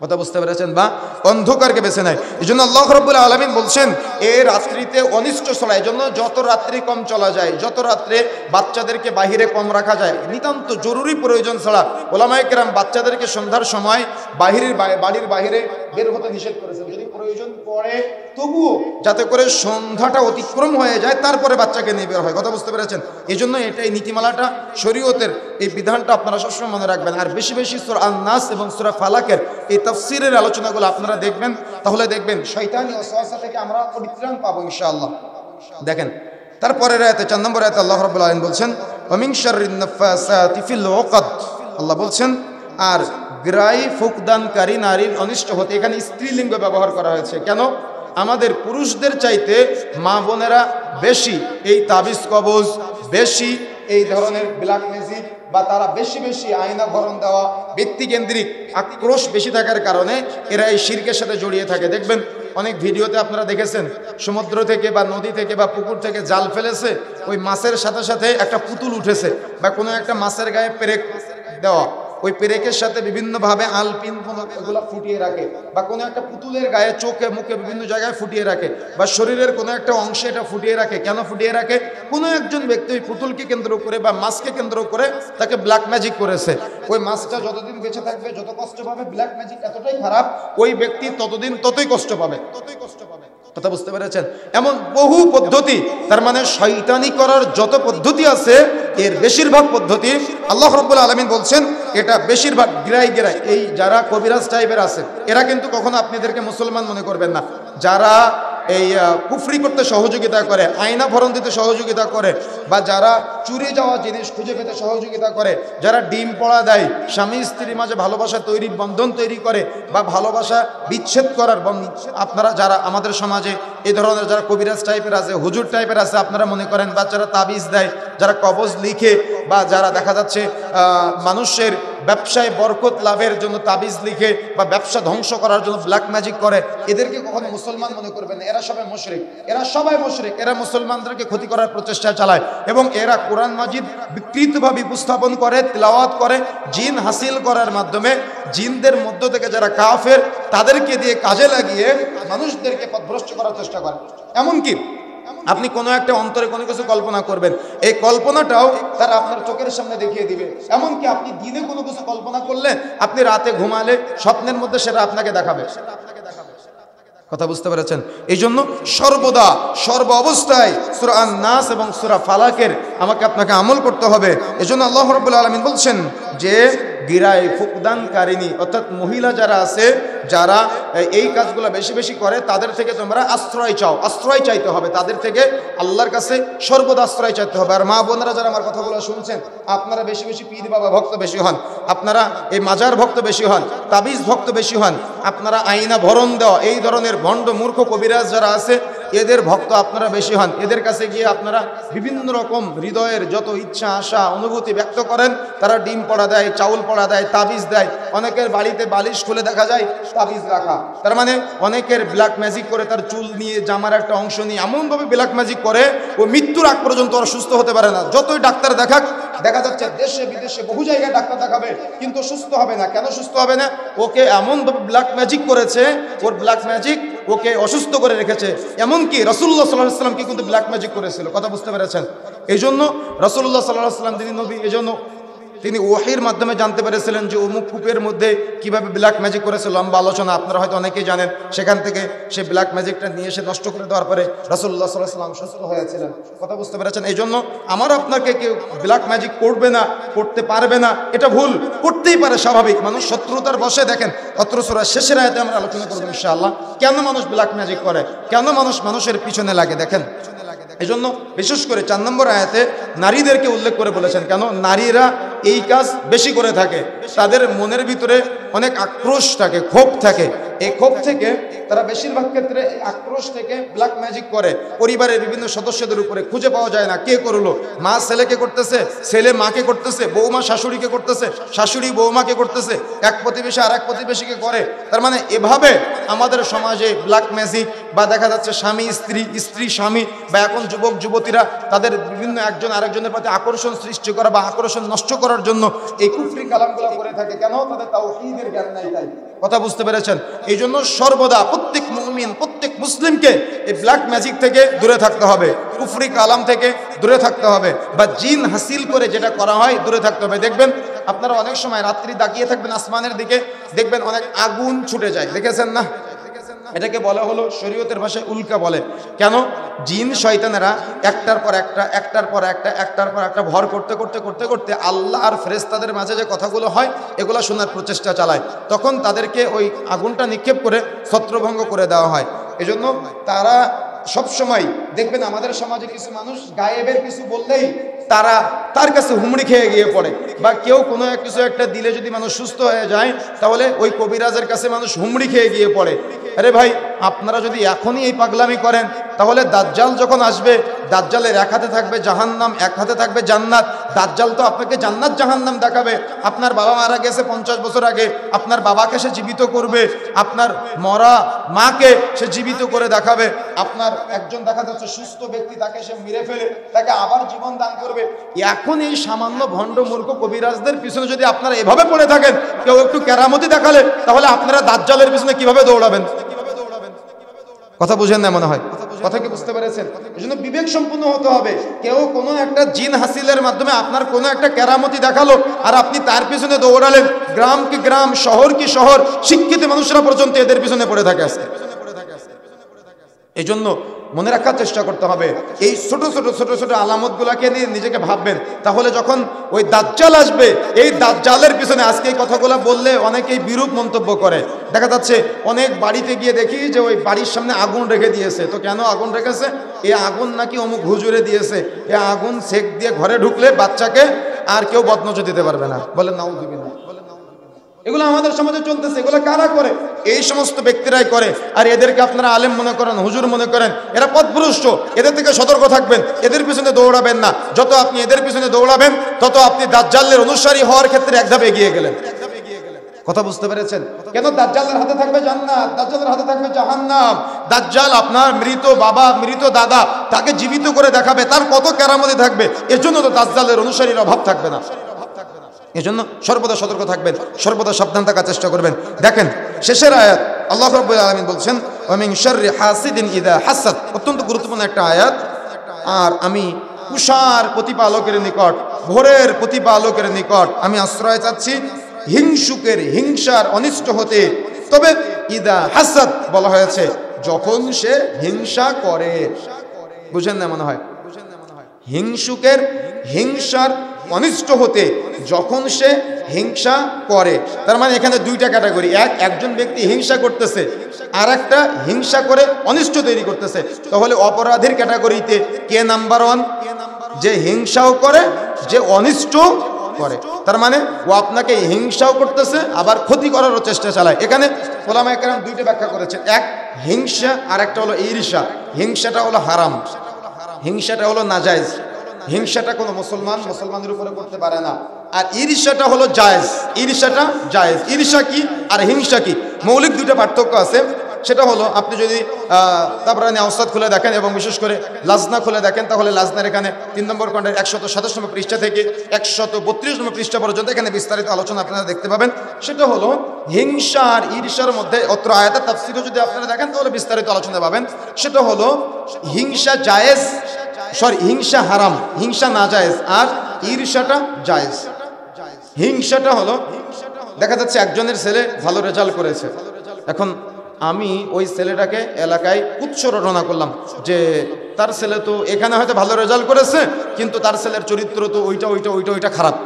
কথা বুঝতে পেরেছেন? বা অন্ধকারকে বেছে নেয়। এই জন্য আল্লাহ রাব্বুল আলামিন বলছেন এই রাত্রিতে অনিষ্ট ছড়ায়। এই জন্য যত রাত্রি কম চলা যায়, যত রাত্রে বাচ্চাদেরকে বাহিরে কম রাখা যায়, নিতান্ত জরুরি প্রয়োজন ছাড়া ওলামায়ে কেরাম বাচ্চাদেরকে সন্ধ্যার সময় বাড়ির বাইরে বের হতে নিষেধ করেছেন। যদি প্রয়োজন পড়ে তবুও যাতে করে সন্ধ্যাটা অতিক্রম হয়ে যায় তারপরে বাচ্চাকে নিয়ে বের হয়। কথা বুঝতে পেরেছেন? এই জন্য এটাই নীতিমালাটা, শরীয়তের এই বিধানটা আপনারা সবসময় মনে রাখবেন। আর বেশি বেশি সূরা আন-নাস এবং সূরা ফালাকের এই তাফসীরের আলোচনাগুলো আপনারা দেখবেন, তাহলে দেখবেন শয়তানি ওয়াসওয়াসা থেকে আমরা পরিত্রাণ পাবো ইনশাআল্লাহ। দেখেন তারপরের আয়াতে 4 নম্বর আয়াতে আল্লাহ রাব্বুল আলামিন বলছেন ওয়া মিন শাররিন নাফাসাতি ফিল উকাদ। আল্লাহ বলছেন আর গ্রাই ফুকদানকারী নারীর অনিষ্ট হতে, এখানে স্ত্রীলিঙ্গ ব্যবহার করা হয়েছে। কেন? আমাদের পুরুষদের চাইতে মা বোনেরা বেশি এই তাবিজ কবজ, বেশি এই ধরনের ব্ল্যাক ম্যাজিক, বা তারা বেশি বেশি আয়না ভরণ দেওয়া, ব্যক্তিকেন্দ্রিক আক্রোশ বেশি থাকার কারণে এরা এই শিরকের সাথে জড়িয়ে থাকে। দেখবেন অনেক ভিডিওতে আপনারা দেখেছেন, সমুদ্র থেকে বা নদী থেকে বা পুকুর থেকে জাল ফেলেছে, ওই মাছের সাথে সাথে একটা পুতুল উঠেছে, বা কোনো একটা মাছের গায়ে পেরেক দেওয়া, ওই পেরেকের সাথে বিভিন্নভাবে আলপিন এগুলো ফুটিয়ে রাখে, বা কোনো একটা পুতুলের গায়ে চোখে মুখে বিভিন্ন জায়গায় ফুটিয়ে রাখে, বা শরীরের কোনো একটা অংশে এটা ফুটিয়ে রাখে। কেন ফুটিয়ে রাখে? কোনো একজন ব্যক্তি ওই পুতুলকে কেন্দ্র করে বা মাছকে কেন্দ্র করে তাকে ব্ল্যাক ম্যাজিক করেছে। ওই মাছটা যতদিন বেঁচে থাকবে যত কষ্ট পাবে, ব্ল্যাক ম্যাজিক এতটাই খারাপ, ওই ব্যক্তি ততদিন ততই কষ্ট পাবে। কথা বুঝতে পেরেছেন? এমন বহু পদ্ধতি, তার মানে শয়তানি করার যত পদ্ধতি আছে এর বেশিরভাগ পদ্ধতি আল্লাহ রাব্বুল আলামিন বলছেন এটা বেশিরভাগ গিরাই এই যারা কবিরাজ টাইপের আছে এরা কিন্তু কখনো আপনাদেরকে মুসলমান মনে করবেন না। যারা এই কুফরি করতে সহযোগিতা করে, আয়না ভরণ দিতে সহযোগিতা করে, বা যারা চুরি যাওয়া জিনিস খুঁজে পেতে সহযোগিতা করে, যারা ডিম পড়া দেয়, স্বামী স্ত্রীর মাঝে ভালোবাসা তৈরি, বন্ধন তৈরি করে, বা ভালোবাসা বিচ্ছেদ করার, আপনারা যারা আমাদের সমাজে এই ধরনের যারা কবিরাজ টাইপের আছে, হুজুর টাইপের আছে, আপনারা মনে করেন, বা যারা তাবিজ দেয়, যারা কবজ লিখে, বা যারা দেখা যাচ্ছে মানুষের ব্যবসায় বরকত লাভের জন্য তাবিজ লিখে বা ব্যবসা ধ্বংস করার জন্য ব্ল্যাক ম্যাজিক করে, এদেরকে কখনো মুসলমান মনে করবেন না। এরা সবাই মুশরিক, এরা মুসলমানদেরকে ক্ষতি করার প্রচেষ্টা চালায়, এবং এরা কোরআন মাজিদ বিকৃতভাবে উপস্থাপন করে, তিলাওয়াত করে, জিন হাসিল করার মাধ্যমে জিনদের মধ্য থেকে যারা কাফের তাদেরকে দিয়ে কাজে লাগিয়ে মানুষদেরকে পথভ্রষ্ট করার চেষ্টা করে। এমনকি আপনি কোনো একটা অন্তরে কোনো কিছু কল্পনা করবেন, এই কল্পনাটাও তারা আপনার চোখের সামনে দেখিয়ে দিবে। এমনকি আপনি দিনে কোনো কিছু কল্পনা করলে, আপনি রাতে ঘুমালে স্বপ্নের মধ্যে সেটা আপনাকে দেখাবে। কথা বুঝতে পেরেছেন? এই জন্য সর্বদা সর্ব অবস্থায় সূরা আন-নাস এবং সূরা ফালাকের আমাকে আপনাকে আমল করতে হবে। এজন্য আল্লাহ রাব্বুল আলামিন বলছেন যে গিরায় ফুকদানকারিনী, অর্থাৎ মহিলা যারা আছে, যারা এই কাজগুলো বেশি বেশি করে, তাদের থেকে তোমরা আশ্রয় চাইতে হবে, তাদের থেকে আল্লাহর কাছে সর্বদা আশ্রয় চাইতে হবে। আর মা বোনেরা যারা আমার কথাগুলো শুনছেন, আপনারা বেশি বেশি পীর বাবা ভক্ত বেশি হন, আপনারা এই মাজার ভক্ত বেশি হন, তাবিজ ভক্ত বেশি হন, আপনারা আয়না ভরণ দেওয়া এই ধরনের ভণ্ড মূর্খ কবিরাজ যারা আছে এদের ভক্ত আপনারা বেশি হন। এদের কাছে গিয়ে আপনারা বিভিন্ন রকম হৃদয়ের যত ইচ্ছা আশা অনুভূতি ব্যক্ত করেন। তারা ডিম পড়া দেয়, চাউল পড়া দেয়, তাবিজ দেয়, অনেকের বাড়িতে বালিশ খুলে দেখা যায় তাবিজ রাখা। তার মানে অনেকের ব্ল্যাক ম্যাজিক করে, তার চুল নিয়ে জামার একটা অংশ নিয়ে এমনভাবে ব্ল্যাক ম্যাজিক করে ও মৃত্যুর আগ পর্যন্ত ওরা সুস্থ হতে পারে না। যতই ডাক্তার দেখাক, দেখা যাচ্ছে দেশে বিদেশে বহু জায়গায় ডাক্তার দেখাবে কিন্তু সুস্থ হবে না। কেন সুস্থ হবে না? ওকে এমনভাবে ব্ল্যাক ম্যাজিক করেছে, ওর ব্ল্যাক ম্যাজিক ওকে অসুস্থ করে রেখেছে। এমনকি রাসূলুল্লাহ সাল্লাল্লাহু আলাইহি ওয়াসাল্লামকে কিন্তু ব্ল্যাক ম্যাজিক করেছিল। কথা বুঝতে পেরেছেন? এই জন্য রাসূলুল্লাহ সাল্লাল্লাহু আলাইহি ওয়াসাল্লাম যিনি নবী, এই জন্য তিনি ওহীর মাধ্যমে জানতে পেরেছিলেন যে অমুক কূপের মধ্যে কিভাবে ব্ল্যাক ম্যাজিক করেছে। লম্বা আলোচনা, আপনারা হয়তো অনেকেই জানেন। সেখান থেকে সে ব্ল্যাক ম্যাজিকটা নিয়ে এসে নষ্ট করে দেওয়ার পরে রাসূলুল্লাহ সাল্লাল্লাহু আলাইহি ওয়াসাল্লাম সুস্থ হয়েছিলেন। কথা বুঝতে পেরেছেন? এই জন্য আমার আপনাকে কেউ ব্ল্যাক ম্যাজিক করবে না, করতে পারবে না, এটা ভুল। করতেই পারে, স্বাভাবিক, মানুষ শত্রুতার বশে। দেখেন অত্র সূরার শেষের আয়াতে আমরা আলোচনা করব ইনশাআল্লাহ কেন মানুষ ব্ল্যাক ম্যাজিক করে, কেন মানুষের পিছনে লাগে। দেখেন এজন্য বিশেষ করে 4 নম্বর আয়াতে নারীদেরকে উল্লেখ করে বলেছেন, কেন নারীরা এই কাজ বেশি করে থাকে, তাদের মনের ভিতরে অনেক আক্রোশ থাকে, ক্ষোভ থাকে। এই ক্ষোভ থেকে তারা বেশিরভাগ ক্ষেত্রে এই আক্রোশ থেকে ব্ল্যাক ম্যাজিক করে পরিবারের বিভিন্ন সদস্যদের উপরে, খুঁজে পাওয়া যায় না কে করলো। মা ছেলেকে করতেছে, ছেলে মাকে করতেছে, বৌমা শাশুড়িকে করতেছে, শাশুড়ি বৌমাকে করতেছে, এক প্রতিবেশী আর এক প্রতিবেশীকে করে। তার মানে এভাবে আমাদের সমাজে ব্ল্যাক ম্যাজিক বা দেখা যাচ্ছে স্বামী স্ত্রী, স্ত্রী স্বামী, বা এখন যুবক যুবতীরা তাদের বিভিন্ন একজন আরেকজনের প্রতি আকর্ষণ সৃষ্টি করা বা আকর্ষণ নষ্ট করার জন্য এই কুফরি কালামগুলো করে থাকে। কেন? তাদের তাওহীদের জ্ঞান নাই। তাই কথা বুঝতে পেরেছেন? এই জন্য সর্বদা প্রত্যেক মুমিন, প্রত্যেক মুসলিমকে এই ব্ল্যাক ম্যাজিক থেকে দূরে থাকতে হবে, কুফরি কালাম থেকে দূরে থাকতে হবে, বা জিন হাসিল করে যেটা করা হয় দূরে থাকতে হবে। দেখবেন আপনারা অনেক সময় রাত্রি তাকিয়ে থাকবেন আসমানের দিকে, দেখবেন অনেক আগুন ছুটে যায়, দেখেছেন না? এটাকে বলা হলো শরীয়তের ভাষায় উল্কা বলে। কেন? জিন শয়তানেরা একটার পর একটা, একটার পর একটা, একটার পর একটা ভর করতে করতে করতে করতে আল্লাহ আর ফেরেশতাদের মাঝে যে কথাগুলো হয় এগুলো শোনার প্রচেষ্টা চালায়, তখন তাদেরকে ওই আগুনটা নিক্ষেপ করে ছত্রভঙ্গ করে দেওয়া হয়। এজন্য তারা সবসময় দেখবেন আমাদের সমাজে কিছু মানুষ গায়েবের কিছু বললেই তার কাছে হুমড়ি খেয়ে গিয়ে পড়ে, বা কেউ কোনো কিছু একটা দিলে যদি মানুষ সুস্থ হয়ে যায় তাহলে ওই কবিরাজের কাছে মানুষ হুমড়ি খেয়ে গিয়ে পড়ে। আরে ভাই, আপনারা যদি এখনই এই পাগলামি করেন তাহলে দাজ্জাল যখন আসবে, দাজ্জালের এক হাতে থাকবে জাহান্নাম, এক হাতে থাকবে জান্নাত। দাজ্জাল তো আপনাকে জান্নাত জাহান্নাম দেখাবে। আপনার বাবা মারা গেছে 50 বছর আগে, আপনার বাবাকে সে জীবিত করবে, আপনার মরা মাকে সে জীবিত করে দেখাবে, আপনার একজন দেখা যাচ্ছে সুস্থ ব্যক্তি তাকে সে মেরে ফেলে তাকে আবার জীবন দান করবে। এখন এই সামান্য ভণ্ড মূর্খ কবিরাজদের পিছনে যদি আপনারা এভাবে পড়ে থাকেন, কেউ একটু কেরামতি দেখালে তাহলে আপনারা দাজ্জালের পিছনে কিভাবে দৌড়াবেন? কথা বুঝেন না মনে হয়? কথা কি বুঝতে পেরেছেন? এজন্য বিবেক সম্পন্ন হতে হবে। কেউ কোনো একটা জিন হাসিলের মাধ্যমে আপনার কোনো একটা কেরামতি দেখালো আর আপনি তার পিছনে দৌড়ালেন, গ্রাম কি গ্রাম, শহর কি শহর, শিক্ষিত মানুষরা পর্যন্ত এদের পিছনে পড়ে থাকে আছে। এই জন্য মনে রাখার চেষ্টা করতে হবে, এই ছোট ছোট ছোট ছোট আলামতগুলোকে নিয়ে নিজেকে ভাববেন। তাহলে যখন ওই দাজ্জাল আসবে, এই দাজ্জালের পিছনে আজকে এই কথাগুলো বললে অনেকেই বিরূপ মন্তব্য করে। দেখা যাচ্ছে অনেক বাড়িতে গিয়ে দেখি যে ওই বাড়ির সামনে আগুন রেখে দিয়েছে। তো কেন আগুন রেখেছে? এই আগুন নাকি অমুক হুজুরে দিয়েছে, এই আগুন সেক দিয়ে ঘরে ঢুকলে বাচ্চাকে আর কেউ বদনজর দিতে পারবে না। বলে নাউযুবিল্লাহ। এগুলো আমাদের সমাজে চলতেছে। এগুলো কারা করে? এই সমস্ত ব্যক্তিরাই করে। আর এদেরকে আপনারা আলেম মনে করেন, হুজুর মনে করেন, এরা পথভ্রষ্ট। এদের থেকে সতর্ক থাকবেন, এদের পিছনে দৌড়াবেন না। যত আপনি এদের পিছনে দৌড়াবেন তত আপনি দাজ্জালের অনুসারী হওয়ার ক্ষেত্রে এক ধাপ এগিয়ে গেলেন। কথা বুঝতে পেরেছেন? কেন? দাজ্জালের হাতে থাকবে জান্নাত, দাজ্জালের হাতে থাকবে জাহান্নাম। দাজ্জাল আপনার মৃত বাবা, মৃত দাদা, তাকে জীবিত করে দেখাবে, তার কত কেরামতি থাকবে। এর জন্য তো দাজ্জালের অনুসারীর অভাব থাকবে না। এজন্য সর্বদা সতর্ক থাকবেন, সর্বদা সাবধান থাকার চেষ্টা করবেন। দেখেন শেষের আয়াত, আল্লাহ রাব্বুল আলামিন বলছেন ওয়া মিন শাররি হাসিদিন ইযা হাসাদ। অত্যন্ত গুরুত্বপূর্ণ একটা আয়াত। আর আমি উষার প্রতিপালকের নিকট, ভোরের প্রতিপালকের নিকট আমি আশ্রয় চাচ্ছি হিংসুকের হিংসার অনিষ্ট হতে। তবে ইযা হাসাদ বলা হয়েছে যখন সে হিংসা করে। বুঝেন না মনে হয়? হিংসুকের হিংসার অনিষ্ট হতে যখন সে হিংসা করে। তার মানে এখানে দুইটা ক্যাটাগরি। একজন ব্যক্তি হিংসা করতেছে, আর একটা হিংসা করে অনিষ্ট তৈরি করতেছে। তাহলে অপরাধীর ক্যাটাগরিতে কে নাম্বার 1? যে হিংসাও করে, যে অনিষ্ট করে। তার মানে ও আপনাকে হিংসাও করতেছে আবার ক্ষতি করারও চেষ্টা চালায়। এখানে ওলামায়ে কেরাম দুইটা ব্যাখ্যা করেছেন। এক হিংসা, আর একটা হলো ঈর্ষা। হিংসাটা হলো হারাম, হিংসাটা হলো নাজায়েজ। হিংসাটা কোনো মুসলমানের উপরে করতে পারে না। আর ঈর্ষাটা হলো জায়েজ, ঈর্ষাটা জায়েজ। ঈর্ষা কি আর হিংসা কি? মৌলিক দুইটা পার্থক্য আছে। সেটা হলো আপনি যদি তাবরানী আওসাত খুলে দেখেন এবং বিশেষ করে লাজনা খুলে দেখেন, তাহলে লাজনার এখানে 3 নম্বর খণ্ডের 127 নম্বর পৃষ্ঠা থেকে 132 নম্বর পৃষ্ঠা পর্যন্ত এখানে বিস্তারিত আলোচনা আপনারা দেখতে পাবেন। সেটা হলো হিংসা আর ঈর্ষার মধ্যে অত্র আয়াতের তাফসীরও যদি আপনারা দেখেন তাহলে বিস্তারিত আলোচনা পাবেন। সেটা হলো হিংসা জায়েজ, হিংসা হারাম, হিংসা না জায়েজ, আর ঈর্ষাটা জায়েজ। হিংসাটা হলো দেখা যাচ্ছে একজনের ছেলে ভালো রেজাল্ট করেছে, এখন আমি ওই ছেলেটাকে এলাকায় উৎস রটনা করলাম যে তার ছেলে তো এখানে হয়তো ভালো রেজাল্ট করেছে, কিন্তু তার ছেলের চরিত্র তো ওইটা খারাপ।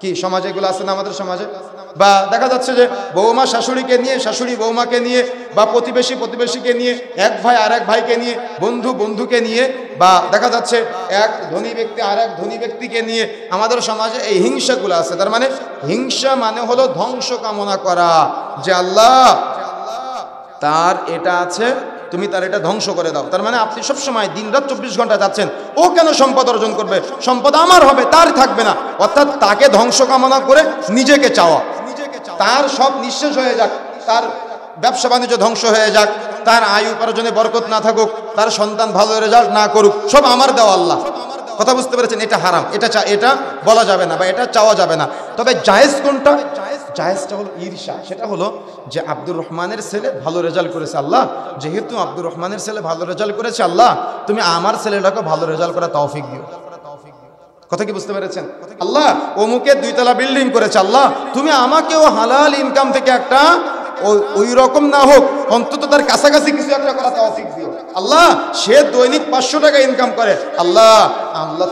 কি সমাজে এগুলো আছে না? আমাদের সমাজে বা দেখা যাচ্ছে যে বৌমা শাশুড়িকে নিয়ে, শাশুড়ি বৌমাকে নিয়ে, বা প্রতিবেশী প্রতিবেশীকে নিয়ে, এক ভাই আর এক ভাইকে নিয়ে, বন্ধু বন্ধুকে নিয়ে, বা দেখা যাচ্ছে এক ধনী ব্যক্তি আর এক ধনী ব্যক্তিকে নিয়ে আমাদের সমাজে এই হিংসাগুলো আছে। তার মানে হিংসা মানে হলো ধ্বংস কামনা করা, যে আল্লাহ তার এটা আছে, তুমি তার এটা ধ্বংস করে দাও। তার মানে আপনি সবসময় দিন রাত 24 ঘন্টা যাচ্ছেন, ও কেন সম্পদ অর্জন করবে, সম্পদ আমার হবে, তার থাকবে না, অর্থাৎ তাকে ধ্বংস কামনা করে নিজেকে চাওয়া, তার সব নিঃশেষ হয়ে যাক, তার ব্যবসা বাণিজ্য ধ্বংস হয়ে যাক, তার আয় উপার্জনে বরকত না থাকুক, তার সন্তান ভালো রেজাল্ট না করুক, সব আমার দেওয়া আল্লাহ। কথা বুঝতে পেরেছেন? এটা হারাম, এটা বলা যাবে না বা এটা চাওয়া যাবে না। তবে জায়েজ কোনটা? জায়েজটা হলো ঈর্ষা। সেটা হলো যে আব্দুর রহমানের ছেলে ভালো রেজাল্ট করেছে, আল্লাহ যেহেতু আব্দুর রহমানের ছেলে ভালো রেজাল্ট করেছে, আল্লাহ তুমি আমার ছেলেটাকে ভালো রেজাল্ট করা তৌফিক দিও। কথা কি বুঝতে পেরেছেন? আল্লাহ অমুকে 2 তলা বিল্ডিং করেছে, আল্লাহ তুমি আমাকেও হালাল ইনকাম থেকে একটা ওই রকম না হোক, অন্তত তার কাছাকাছি কিছু একটা করা তৌফিক দিও। আল্লাহ সে দৈনিক 500 টাকা ইনকাম করে, আল্লাহ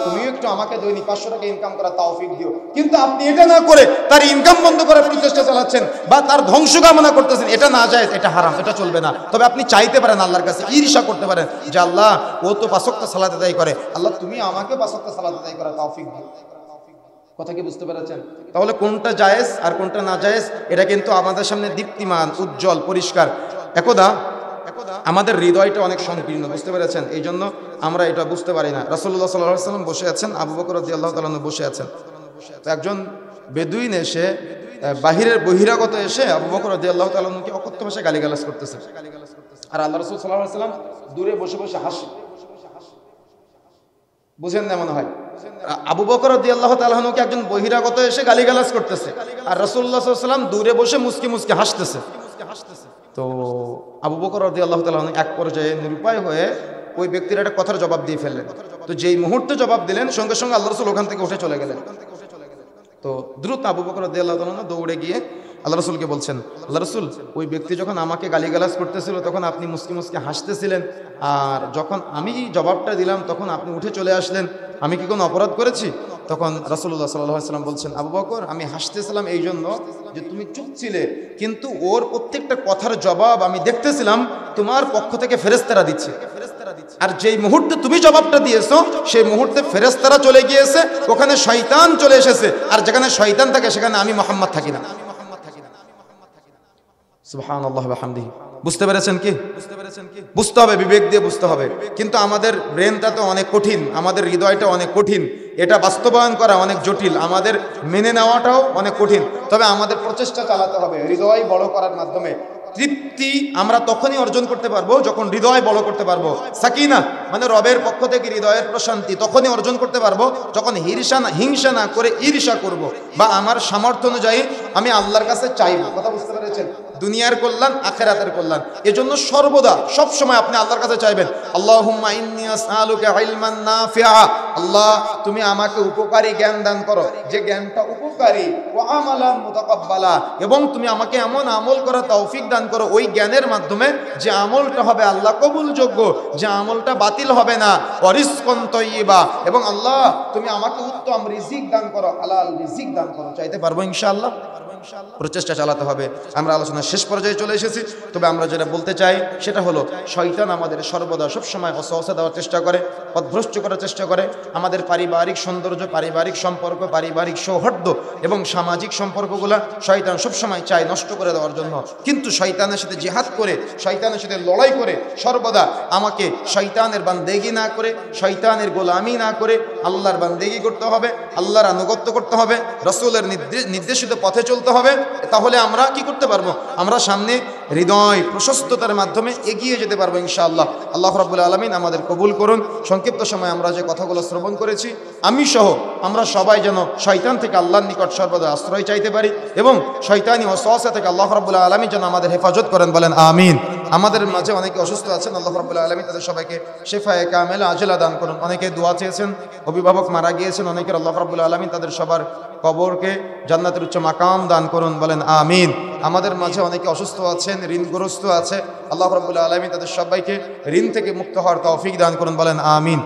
তুমিও একটু আমাকে দৈনিক 500 টাকা ইনকাম করা তৌফিক দিও। কিন্তু আপনি এটা না করে তার ইনকাম বন্ধ করার প্রচেষ্টা চালাচ্ছেন বা তার ধ্বংস কামনা করতেছেন, এটা না জায়েজ, এটা হারাম, এটা চলবে না। তবে আপনি চাইতে পারেন আল্লাহর কাছে, ঈর্ষা করতে পারেন যে আল্লাহ ও তো 5 ওয়াক্ত সালাত আদায় করে, আল্লাহ তুমি আমাকে 5 ওয়াক্ত সালাত আদায় করা তৌফিক দিও। কথা কি বুঝতে পেরেছেন? তাহলে কোনটা জায়েজ আর কোনটা না জায়েজ এটা কিন্তু আমাদের সামনে দীপ্তিমান, উজ্জ্বল, পরিষ্কার। একদা আমাদের হৃদয়টা অনেক সংকীর্ণ, বুঝতে পেরেছেন? এই জন্য আমরা এটা বুঝতে পারি না। রাসূলুল্লাহ সাল্লাল্লাহু আলাইহি ওয়াসাল্লাম বসে আছেন, আবু বকর রাদিয়াল্লাহু তাআলা আনহু বসে আছেন। তো একজন বেদুইন এসে বহিরাগত এসে আবু বকর রাদিয়াল্লাহু তাআলা আনহুকে অকথ্য ভাষায় গালিগালাজ করতেছে, আর আল্লাহ রাসূল সাল্লাল্লাহু আলাইহি ওয়াসাল্লাম দূরে বসে বসে হাসে। বুঝেন না মনে হয়? আবু বকর রাদিয়াল্লাহু তাআলা আনহুকে একজন বহিরাগত এসে গালিগালাজ করতেছে, আর রাসূলুল্লাহ সাল্লাল্লাহু আলাইহি ওয়াসাল্লাম দূরে বসে মুস্কি মুস্কি হাসতেছে। তো আবু বকর রাদিয়াল্লাহু তাআলা আনহু এক পর্যায়ে নিরুপায় হয়ে ওই ব্যক্তির একটা কথার জবাব দিয়ে ফেললেন। তো যেই মুহূর্তে জবাব দিলেন সঙ্গে সঙ্গে আল্লাহ রাসূল ওখান থেকে উঠে চলে গেলেন। তো দ্রুত আবু বকর রাদিয়াল্লাহু তাআলা আনহু দৌড়ে গিয়ে আল্লাহ রাসূলকে বলছেন, আল্লাহ রাসূল ওই ব্যক্তি যখন আমাকে গালিগালাজ করতেছিল তখন আপনি মুস্কি মুস্কি হাসতেছিলেন, আর যখন আমি জবাবটা দিলাম তখন আপনি উঠে চলে আসলেন, আমি কি কোনো অপরাধ করেছি? তখন রাসূলুল্লাহ সাল্লাল্লাহু আলাইহি ওয়াসাল্লাম বলছেন, আবু বকর আমি হাসতেছিলাম এই জন্য যে তুমি চুপ ছিলে, কিন্তু ওর প্রত্যেকটা কথার জবাব আমি দেখতেছিলাম তোমার পক্ষ থেকে ফেরেশতারা দিচ্ছে, আর যেই মুহূর্তে তুমি জবাবটা দিয়েছো সেই মুহূর্তে ফেরেশতারা চলে গিয়েছে, ওখানে শয়তান চলে এসেছে, আর যেখানে শয়তান থাকে সেখানে আমি মুহাম্মদ থাকি না। সুবহানাল্লাহ ওয়া বিহামদিহি। বুঝতে পেরেছেন কি? বুঝতে হবে, বিবেক দিয়ে বুঝতে হবে। কিন্তু আমাদের ব্রেনটা তো অনেক কঠিন, আমাদের হৃদয়টা অনেক কঠিন, এটা বাস্তবায়ন করা অনেক জটিল, আমাদের মেনে নেওয়াটাও অনেক কঠিন। তবে আমাদের প্রচেষ্টা চালাতে হবে হৃদয় বড় করার মাধ্যমে। তৃপ্তি আমরা তখনই অর্জন করতে পারবো যখন হৃদয় বড় করতে পারবো। সাকিনা মানে রবের পক্ষ থেকে হৃদয়ের প্রশান্তি তখনই অর্জন করতে পারবো যখন হিংসা না করে ঈর্ষা করব, বা আমার সামর্থ্য অনুযায়ী আমি আল্লাহর কাছে চাইবো। কথা বুঝতে পেরেছেন? দুনিয়ার কল্যাণ, আখিরাতের কল্যাণ। এজন্য সর্বদা সব সময় আপনি আল্লাহর কাছে চাইবেন, আল্লাহুম্মা ইন্নী আসআলুকা ইলমান নাফিআ, আল্লাহ তুমি আমাকে উপকারী জ্ঞান দান করো, যে জ্ঞানটা উপকারী, ওয়া আমালান মুতাকাব্বালা, এবং তুমি আমাকে এমন আমল করা তৌফিক দান করো ওই জ্ঞানের মাধ্যমে যে আমলটা হবে আল্লাহ কবুলযোগ্য, যে আমলটা বাতিল হবে না, ওয়া রিজকান তাইয়্যিবা, এবং আল্লাহ তুমি আমাকে উত্তম রিজিক দান করো, হালাল রিজিক দান করো। চাইতে পারবো ইনশাআল্লাহ? প্রচেষ্টা চালাতে হবে। আমরা আলোচনার শেষ পর্যায়ে চলে এসেছি, তবে আমরা যেটা বলতে চাই সেটা হলো শয়তান আমাদের সর্বদা সবসময় ওয়াসওয়াসা দেওয়ার চেষ্টা করে, পথভ্রষ্ট করার চেষ্টা করে, আমাদের পারিবারিক সৌন্দর্য, পারিবারিক সম্পর্ক, পারিবারিক সৌহার্দ্য এবং সামাজিক সম্পর্কগুলা শয়তান সবসময় চায় নষ্ট করে দেওয়ার জন্য। কিন্তু শয়তানের সাথে জিহাদ করে, শয়তানের সাথে লড়াই করে সর্বদা আমাকে শয়তানের বান্দেগি না করে, শয়তানের গোলামি না করে আল্লাহর বান্দেগি করতে হবে, আল্লাহর আনুগত্য করতে হবে, রাসূলের নির্দেশিত পথে চলতে হবে। তাহলে আমরা কি করতে পারবো? আমরা সামনে হৃদয় প্রশস্ততার মাধ্যমে এগিয়ে যেতে পারবো ইনশাআল্লাহ। আল্লাহ রাব্বুল আলামিন আমাদের কবুল করুন। সংক্ষিপ্ত সময় আমরা যে কথাগুলো শ্রবণ করেছি, আমি সহ আমরা সবাই যেন শয়তান থেকে আল্লাহর নিকট সর্বদা আশ্রয় চাইতে পারি, এবং শয়তানি ওয়াসওয়াসা থেকে আল্লাহ রাব্বুল আলামিন যেন আমাদের হেফাজত করেন, বলেন আমিন। আমাদের মাঝে অনেকে অসুস্থ আছেন, আল্লাহ রাব্বুল আলামিন তাদের সবাইকে শিফায়ে কামেলা আজেলা দান করুন। অনেকে দোয়া চেয়েছেন, অভিভাবক মারা গিয়েছেন, অনেকের আল্লাহ রাব্বুল আলামিন তাদের সবার কবরকে জান্নাতের উচ্চ মাকাম দান করুন, বলেন আমিন। আমাদের মাঝে অনেকে অসুস্থ আছেন, ঋণগ্রস্ত আছে, আল্লাহ রাব্বুল আলামিন তাদের সবাইকে ঋণ থেকে মুক্ত হওয়ার তৌফিক দান করুন, বলেন আমিন।